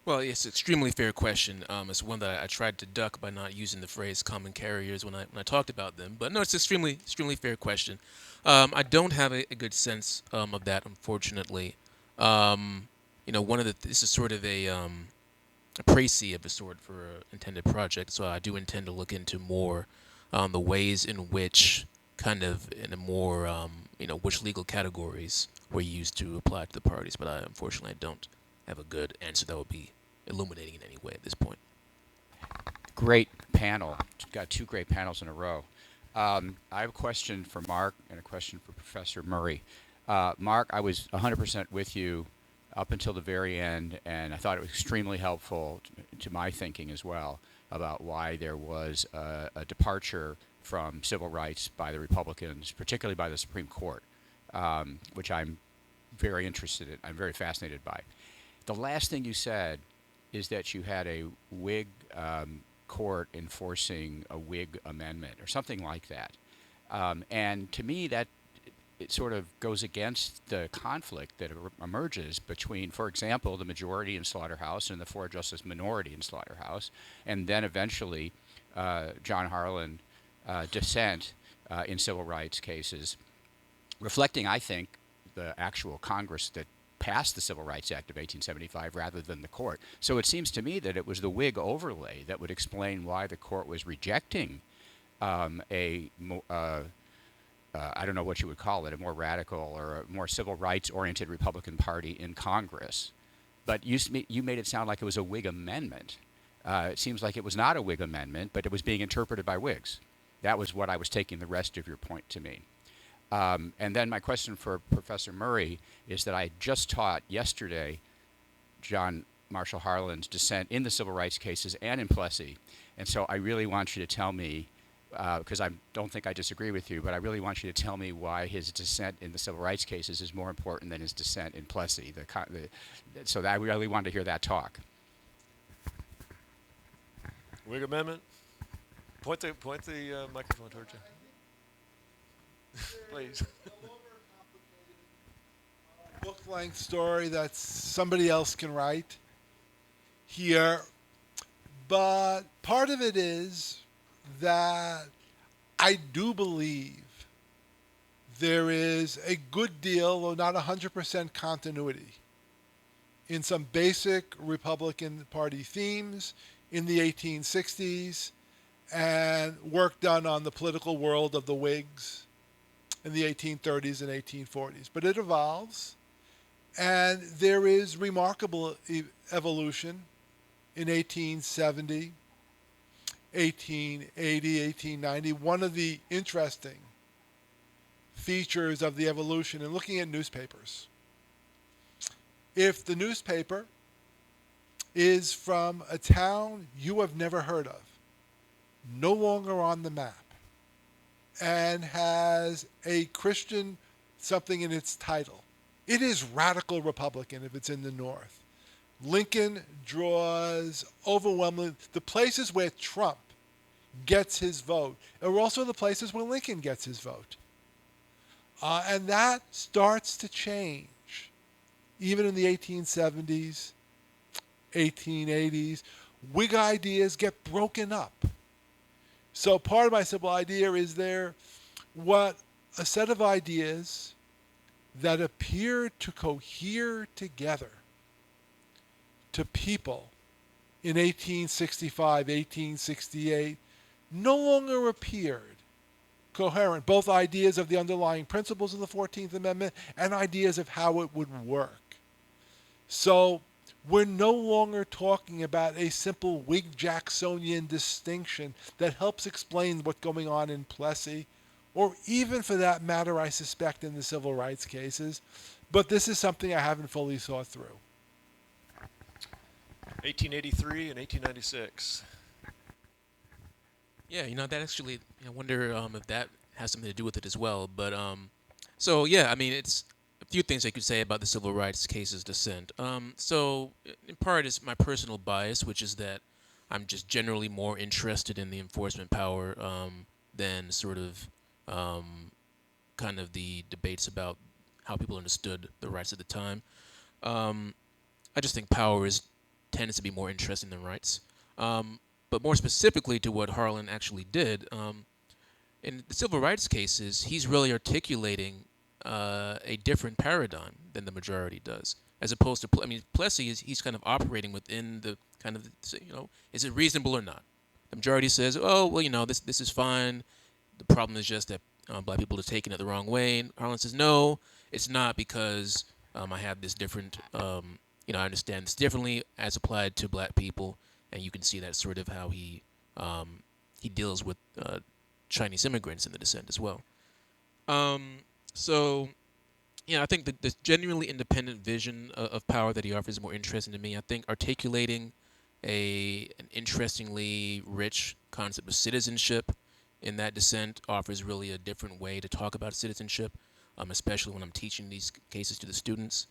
Well, it's an extremely fair question. It's one that I tried to duck by not using the phrase common carriers when I talked about them. But no, it's an extremely fair question. I don't have a good sense of that, unfortunately. This is sort of a précis of a sort for an intended project, so I do intend to look into more the ways in which kind of in a more, which legal categories were used to apply to the parties. But unfortunately, I don't have a good answer that would be illuminating in any way at this point. Great panel. Got two great panels in a row. I have a question for Mark and a question for Professor Murray. Mark, I was 100% with you up until the very end, and I thought it was extremely helpful to my thinking as well about why there was a departure from civil rights by the Republicans, particularly by the Supreme Court, which I'm very interested in. I'm very fascinated by. The last thing you said is that you had a Whig court enforcing a Whig amendment or something like that. And to me, that it sort of goes against the conflict that emerges between, for example, the majority in Slaughterhouse and the four-justice minority in Slaughterhouse, and then eventually John Harlan dissent in civil rights cases, reflecting, I think, the actual Congress that passed the Civil Rights Act of 1875 rather than the court. So it seems to me that it was the Whig overlay that would explain why the court was rejecting I don't know what you would call it, a more radical or a more civil rights-oriented Republican Party in Congress. But you made it sound like it was a Whig amendment. It seems like it was not a Whig amendment, but it was being interpreted by Whigs. That was what I was taking the rest of your point to mean. And then my question for Professor Murray is that I just taught yesterday John Marshall Harlan's dissent in the civil rights cases and in Plessy. And so I really want you to tell me, because I don't think I disagree with you, but I really want you to tell me why his dissent in the civil rights cases is more important than his dissent in Plessy. So I really wanted to hear that talk. Whig amendment? Point the microphone towards you. Please. Book-length story that somebody else can write here. But part of it is that I do believe there is a good deal, though not 100% continuity, in some basic Republican Party themes in the 1860s and work done on the political world of the Whigs in the 1830s and 1840s. But it evolves, and there is remarkable evolution in 1870, 1880, 1890. One of the interesting features of the evolution in looking at newspapers, if the newspaper is from a town you have never heard of, no longer on the map, and has a Christian something in its title, it is radical Republican if it's in the North. Lincoln draws overwhelmingly. The places where Trump gets his vote are also the places where Lincoln gets his vote. And that starts to change. Even in the 1870s, 1880s, Whig ideas get broken up. So part of my simple idea is there what a set of ideas that appear to cohere together to people in 1865, 1868, no longer appeared coherent, both ideas of the underlying principles of the 14th Amendment and ideas of how it would work. So we're no longer talking about a simple Whig-Jacksonian distinction that helps explain what's going on in Plessy, or even for that matter, I suspect, in the civil rights cases. But this is something I haven't fully thought through. 1883 and 1896. Yeah, that actually, I wonder if that has something to do with it as well. But so yeah, I mean, it's a few things I could say about the civil rights cases dissent. So in part, it's my personal bias, which is that I'm just generally more interested in the enforcement power than sort of kind of the debates about how people understood the rights at the time. I just think power tends to be more interesting than rights. But more specifically to what Harlan actually did, in the civil rights cases, he's really articulating a different paradigm than the majority does, as opposed to, Plessy he's kind of operating within the kind of, is it reasonable or not? The majority says, oh, well, this is fine. The problem is just that black people are taking it the wrong way. And Harlan says, no, it's not, because I have this different, I understand this differently as applied to black people, and you can see that sort of how he deals with Chinese immigrants in the dissent as well. So, I think the genuinely independent vision of power that he offers is more interesting to me. I think articulating an interestingly rich concept of citizenship in that dissent offers really a different way to talk about citizenship, especially when I'm teaching these cases to the students.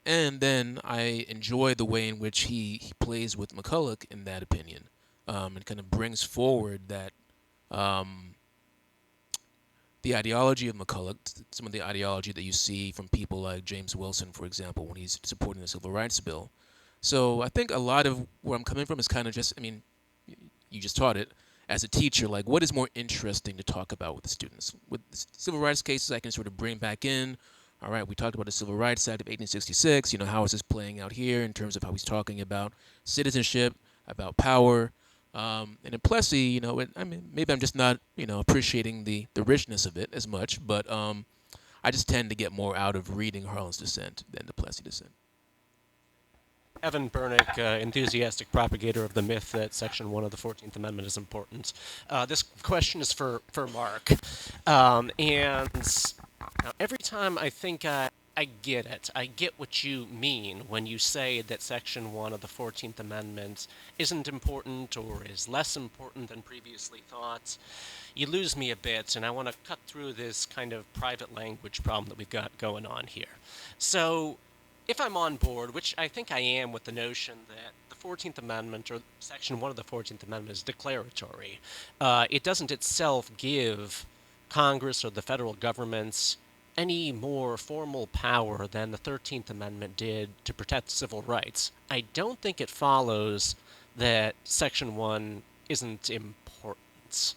And then I enjoy the way in which he plays with McCulloch in that opinion, and kind of brings forward that the ideology of McCulloch, some of the ideology that you see from people like James Wilson, for example, when he's supporting the Civil Rights Bill. So I think a lot of where I'm coming from is kind of just, you just taught it, as a teacher, like what is more interesting to talk about with the students? With the civil rights cases, I can sort of bring back in, all right, we talked about the Civil Rights Act of 1866, how is this playing out here in terms of how he's talking about citizenship, about power, and in Plessy, maybe I'm just not, appreciating the richness of it as much, but I just tend to get more out of reading Harlan's dissent than the Plessy dissent. Evan Bernick, enthusiastic propagator of the myth that Section 1 of the 14th Amendment is important. This question is for Mark. And every time I think I get it, I get what you mean when you say that Section 1 of the 14th Amendment isn't important or is less important than previously thought. You lose me a bit, and I want to cut through this kind of private language problem that we've got going on here. So, if I'm on board, which I think I am with the notion that the 14th Amendment, or Section 1 of the 14th Amendment, is declaratory, it doesn't itself give Congress or the federal governments any more formal power than the 13th Amendment did to protect civil rights. I don't think it follows that Section 1 isn't important.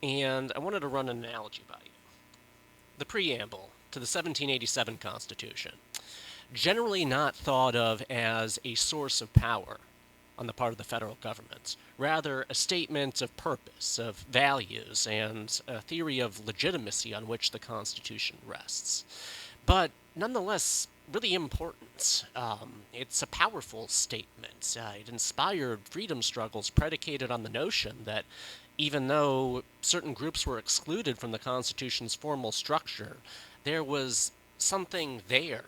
And I wanted to run an analogy by you. The preamble to the 1787 Constitution, generally not thought of as a source of power on the part of the federal government, rather a statement of purpose, of values, and a theory of legitimacy on which the Constitution rests. But nonetheless, really important. It's a powerful statement. It inspired freedom struggles predicated on the notion that even though certain groups were excluded from the Constitution's formal structure, there was something there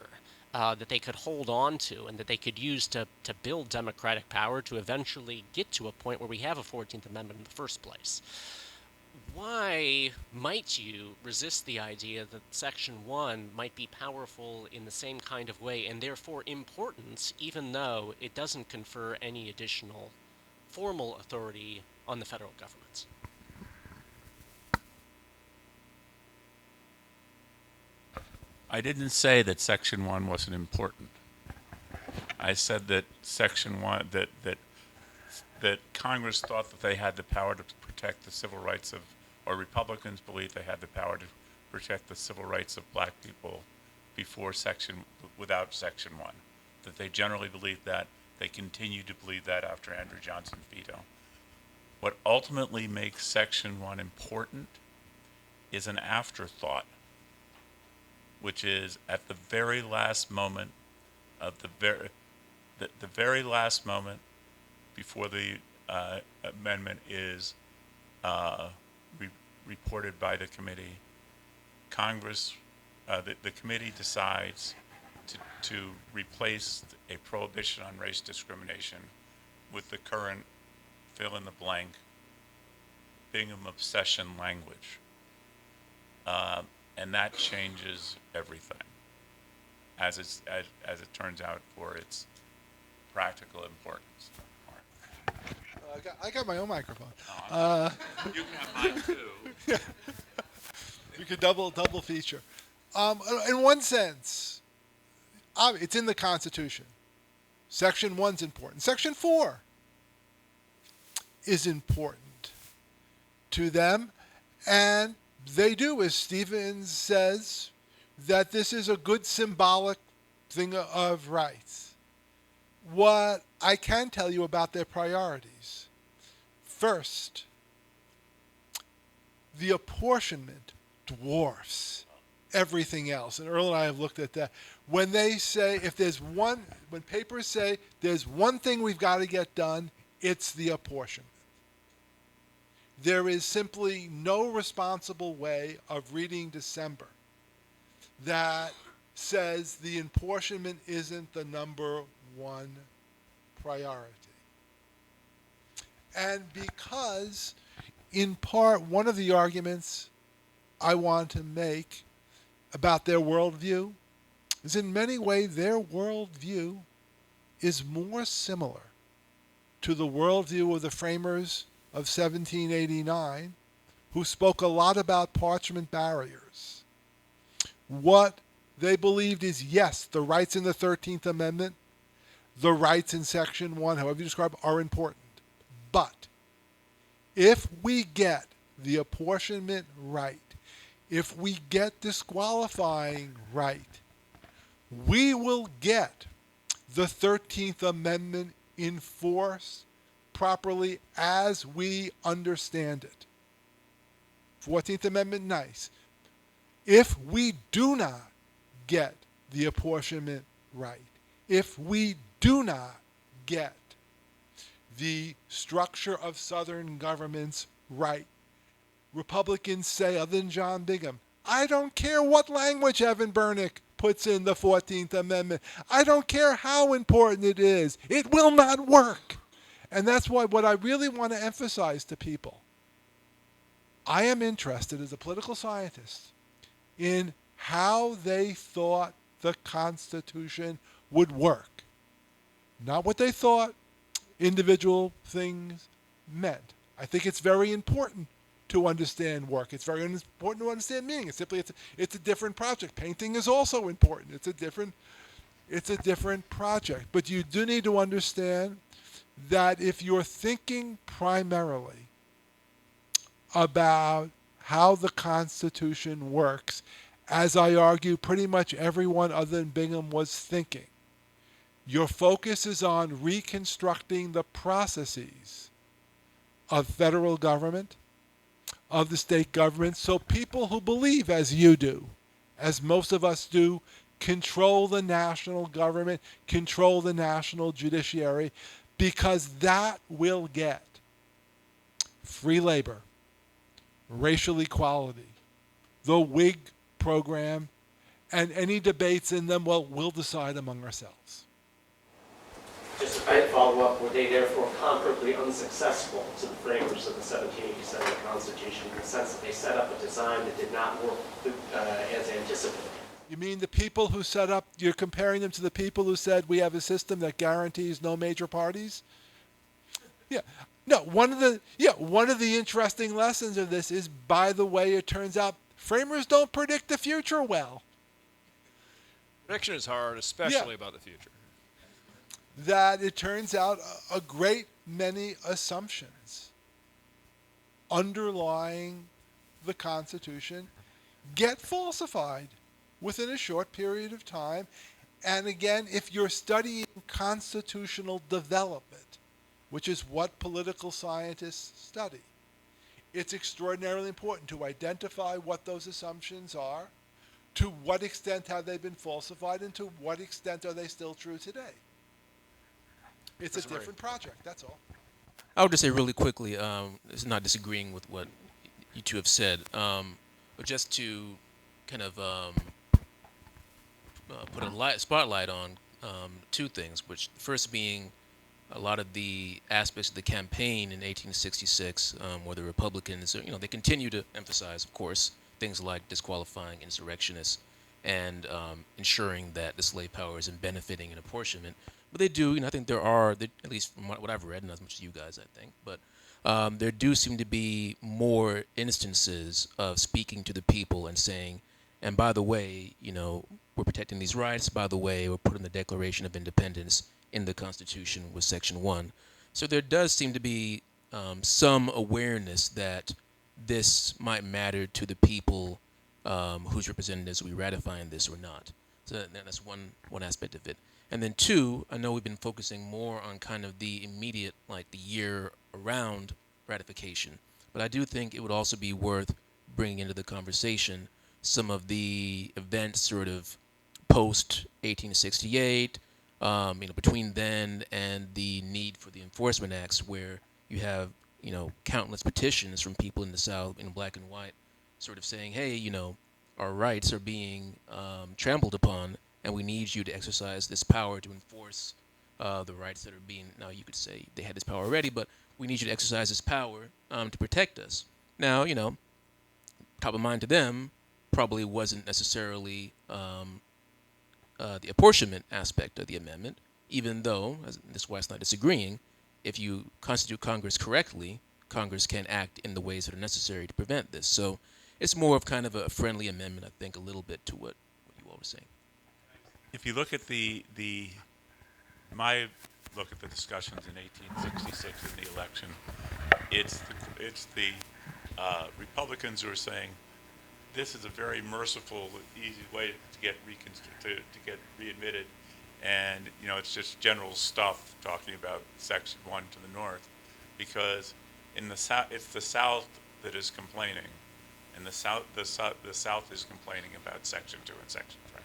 that they could hold on to and that they could use to build democratic power to eventually get to a point where we have a 14th Amendment in the first place. Why might you resist the idea that Section 1 might be powerful in the same kind of way and therefore important, even though it doesn't confer any additional formal authority on the federal government? I didn't say that Section 1 wasn't important. I said that Section 1, that Congress thought that they had the power to protect the civil rights of, or Republicans believed they had the power to protect the civil rights of black people without Section 1. That they generally believed that. They continue to believe that after Andrew Johnson's veto. What ultimately makes Section 1 important is an afterthought, which is at the very last moment of the very last moment before the amendment is reported by the committee. Congress, the committee decides to replace a prohibition on race discrimination with the current fill-in-the-blank Bingham obsession language. And that changes everything, as it turns out, for its practical importance. I got my own microphone. You can have mine too. You could double feature. In one sense, it's in the Constitution. Section 1's important. Section 4 is important to them, and they do, as Stevens says, that this is a good symbolic thing of rights. What I can tell you about their priorities. First, the apportionment dwarfs everything else. And Earl and I have looked at that. When they say, when papers say there's one thing we've got to get done, it's the apportionment. There is simply no responsible way of reading December that says the apportionment isn't the number one priority. And because, in part, one of the arguments I want to make about their worldview is in many ways their worldview is more similar to the worldview of the framers of 1789, who spoke a lot about parchment barriers. What they believed is, yes, the rights in the 13th Amendment, the rights in Section 1, however you describe, are important. But if we get the apportionment right, if we get disqualifying right, we will get the 13th Amendment enforced properly as we understand it. 14th Amendment, nice. If we do not get the apportionment right, if we do not get the structure of Southern governments right, Republicans say, other than John Bingham, I don't care what language Evan Bernick puts in the 14th Amendment. I don't care how important it is. It will not work. And that's why what I really want to emphasize to people, I am interested as a political scientist in how they thought the Constitution would work. Not what they thought individual things meant. I think it's very important to understand work. It's very important to understand meaning. It's a different project. Painting is also important. It's a different project. But you do need to understand that if you're thinking primarily about how the Constitution works, as I argue pretty much everyone other than Bingham was thinking, your focus is on reconstructing the processes of federal government, of the state government, so people who believe, as you do, as most of us do, control the national government, control the national judiciary, because that will get free labor, racial equality, the Whig program, and any debates in them, well, we'll decide among ourselves. Just a follow-up, were they therefore comparably unsuccessful to the framers of the 1787 Constitution in the sense that they set up a design that did not work as anticipated? You mean the people who set up, you're comparing them to the people who said we have a system that guarantees no major parties? Yeah. No, one of the interesting lessons of this is, by the way, it turns out framers don't predict the future well. Prediction is hard, especially about the future. That it turns out a great many assumptions underlying the Constitution get falsified within a short period of time. And again, if you're studying constitutional development, which is what political scientists study. It's extraordinarily important to identify what those assumptions are, to what extent have they been falsified, and to what extent are they still true today. It's a different project, that's all. I would just say really quickly, it's not disagreeing with what you two have said, but just to kind of put a spotlight on two things, which first being a lot of the aspects of the campaign in 1866, where the Republicans, they continue to emphasize, of course, things like disqualifying insurrectionists and ensuring that the slave power isn't benefiting in apportionment. But they do, I think there are, at least from what I've read, not as much as you guys, I think, but there do seem to be more instances of speaking to the people and saying, and by the way, we're protecting these rights. By the way, we're putting the Declaration of Independence in the Constitution with Section 1. So there does seem to be some awareness that this might matter to the people whose representatives we ratifying this or not. So that's one aspect of it. And then two, I know we've been focusing more on kind of the immediate, like the year around ratification, but I do think it would also be worth bringing into the conversation some of the events sort of post 1868, between then and the need for the Enforcement Acts, where you have, countless petitions from people in the South, in black and white, sort of saying, hey, our rights are being trampled upon, and we need you to exercise this power to enforce the rights that are being, now you could say they had this power already, but we need you to exercise this power to protect us. Now, top of mind to them probably wasn't necessarily the apportionment aspect of the amendment, even though, this is why it's not disagreeing, if you constitute Congress correctly, Congress can act in the ways that are necessary to prevent this. So it's more of kind of a friendly amendment, I think, a little bit to what you all were saying. If you look at my look at the discussions in 1866 in the election, it's the Republicans who are saying this is a very merciful, easy way to get readmitted, and it's just general stuff talking about Section 1 to the north, because in the South it's the South that is complaining, and the South is complaining about Section 2 and Section 3.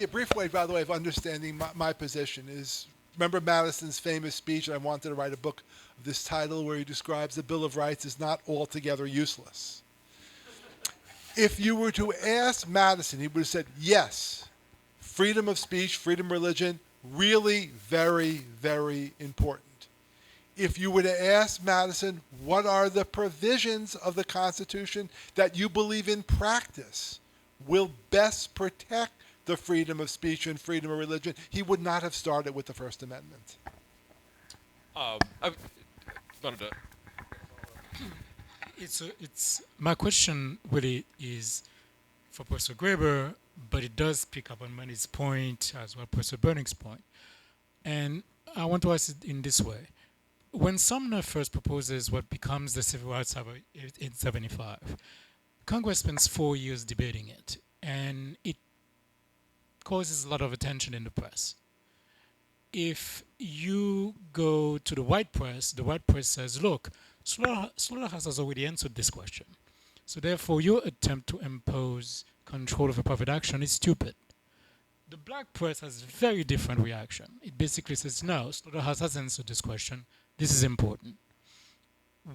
A brief way, by the way, of understanding my position is, remember Madison's famous speech, and I wanted to write a book of this title where he describes the Bill of Rights as not altogether useless. If you were to ask Madison, he would have said, yes, freedom of speech, freedom of religion, really very, very important. If you were to ask Madison, what are the provisions of the Constitution that you believe in practice will best protect the freedom of speech and freedom of religion, he would not have started with the First Amendment. I wanted to. It's my question really is for Professor Graeber, but it does pick up on Manny's point as well, Professor Burning's point. And I want to ask it in this way. When Sumner first proposes what becomes the Civil Rights Act in 1875, Congress spends 4 years debating it, and it causes a lot of attention in the press. If you go to the white press says, look, slaughterhouse has already answered this question. So therefore, your attempt to impose control over private action is stupid. The black press has a very different reaction. It basically says, no, slaughterhouse has answered this question. This is important.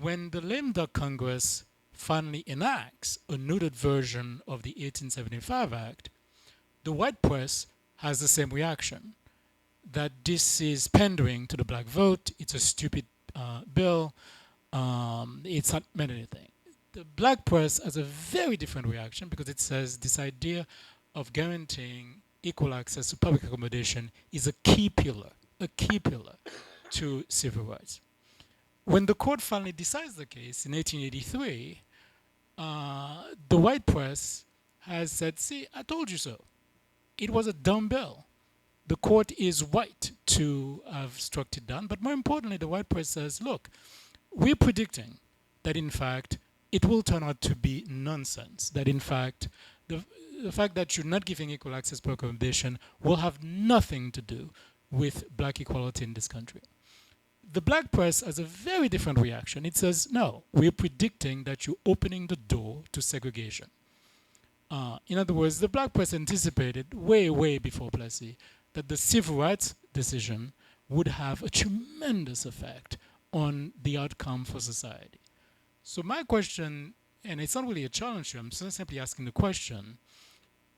When the lame duck Congress finally enacts a noted version of the 1875 Act, the white press has the same reaction, that this is pandering to the black vote, it's a stupid bill, it's not meant anything. The black press has a very different reaction because it says this idea of guaranteeing equal access to public accommodation is a key pillar to civil rights. When the court finally decides the case in 1883, the white press has said, see, I told you so. It was a dumb bill. The court is right to have struck it down, but more importantly, the white press says, look, we're predicting that in fact it will turn out to be nonsense, that in fact the fact that you're not giving equal access to accommodation will have nothing to do with black equality in this country. The black press has a very different reaction. It says, no, we're predicting that you're opening the door to segregation. In other words, the black press anticipated way, way before Plessy that the civil rights decision would have a tremendous effect on the outcome for society. So my question, and it's not really a challenge here, I'm simply asking the question,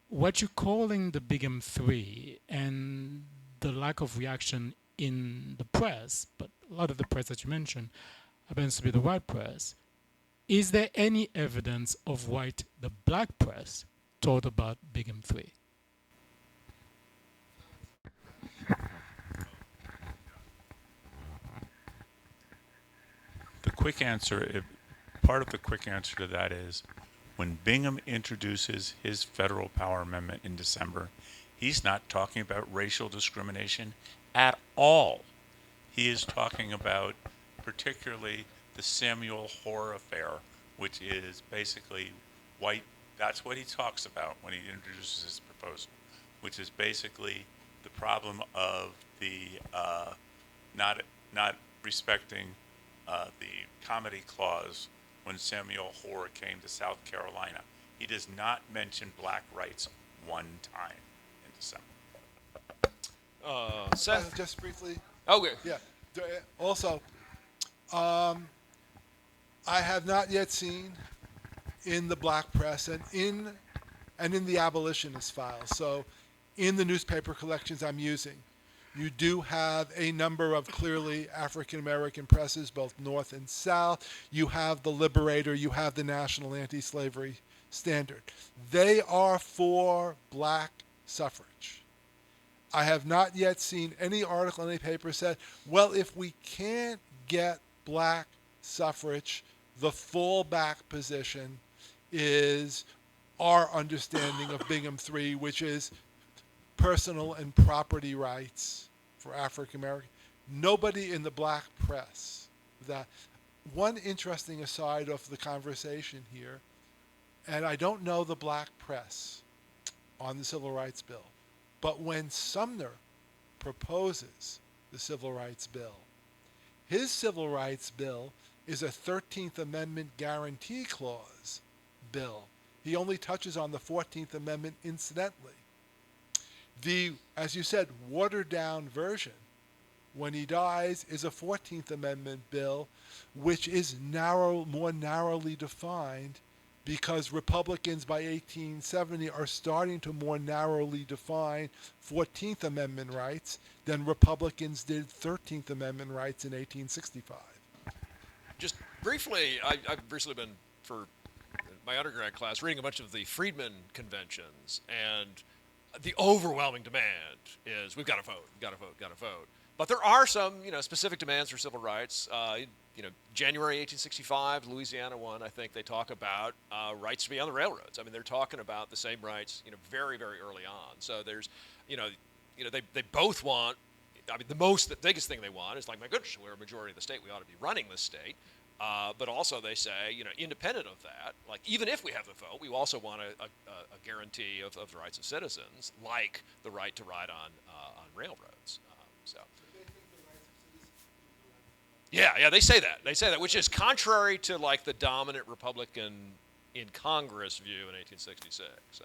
what you're calling the Big M3 and the lack of reaction in the press, but a lot of the press that you mentioned happens to be the white press, is there any evidence of what the black press thought about Big M3? The quick answer, part of the quick answer to that is, when Bingham introduces his federal power amendment in December, he's not talking about racial discrimination at all. He is talking about particularly the Samuel Hoare affair, which is basically white. That's what he talks about when he introduces his proposal, which is basically the problem of the not respecting the comedy clause when Samuel Hoare came to South Carolina. He does not mention black rights one time in December. Seth? Just briefly. Okay. Yeah. Also, I have not yet seen in the black press and in the abolitionist files. So, in the newspaper collections I'm using, you do have a number of clearly African American presses, both North and South. You have the Liberator. You have the National Anti-Slavery Standard. They are for black suffrage. I have not yet seen any article in any paper said, well, if we can't get black suffrage, the fallback position is our understanding of Bingham III, which is personal and property rights for African American. Nobody in the black press. That one interesting aside of the conversation here, and I don't know the black press on the Civil Rights Bill, but when Sumner proposes the Civil Rights Bill, his Civil Rights Bill is a 13th Amendment guarantee clause bill. He only touches on the 14th Amendment incidentally. The, as you said, watered down version, when he dies, is a 14th Amendment bill, which is more narrowly defined because Republicans by 1870 are starting to more narrowly define 14th Amendment rights than Republicans did 13th Amendment rights in 1865. Just briefly, I've recently been, for my undergrad class, reading a bunch of the Freedmen conventions, and the overwhelming demand is we've got to vote, got to vote, got to vote. But there are some, specific demands for civil rights. January 1865, Louisiana one, I think they talk about rights to be on the railroads. I mean, they're talking about the same rights, very, very early on. So there's, they both want. I mean, the biggest thing they want is like, my goodness, we're a majority of the state. We ought to be running this state. But also they say, independent of that, like even if we have the vote, we also want a guarantee of the rights of citizens, like the right to ride on railroads. Yeah, they say that. They say that, which is contrary to like the dominant Republican in Congress view in 1866. So,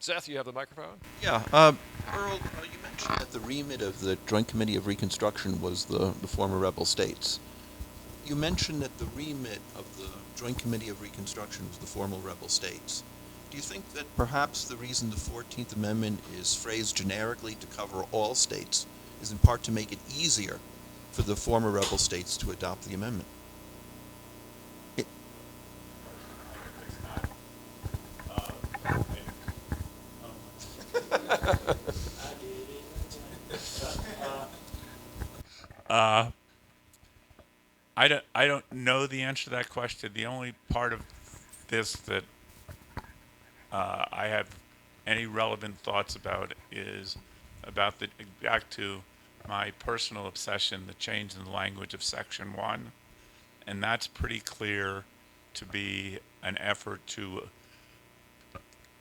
Seth, you have the microphone? Yeah. Earl, you mentioned that the remit of the Joint Committee of Reconstruction was the former rebel states. You mentioned that the remit of the Joint Committee of Reconstruction was the former rebel states. Do you think that perhaps the reason the 14th Amendment is phrased generically to cover all states is in part to make it easier for the former rebel states to adopt the amendment? I don't know the answer to that question. The only part of this that I have any relevant thoughts about is about back to my personal obsession, the change in the language of Section 1. And that's pretty clear to be an effort to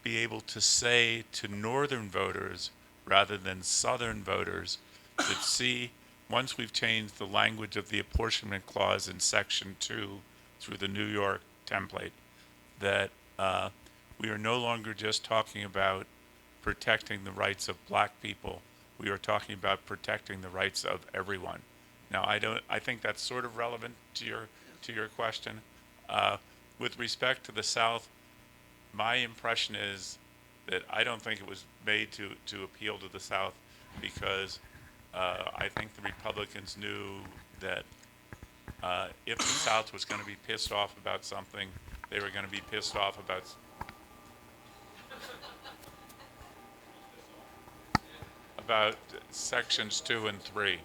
be able to say to northern voters, rather than Southern voters that see, once we've changed the language of the apportionment clause in Section 2 through the New York template, that we are no longer just talking about protecting the rights of black people. We are talking about protecting the rights of everyone. Now, I think that's sort of relevant to your question. With respect to the South, my impression is that I don't think it was made to appeal to the South, because I think the Republicans knew that if the South was going to be pissed off about something, they were going to be pissed off about sections 2 and 3.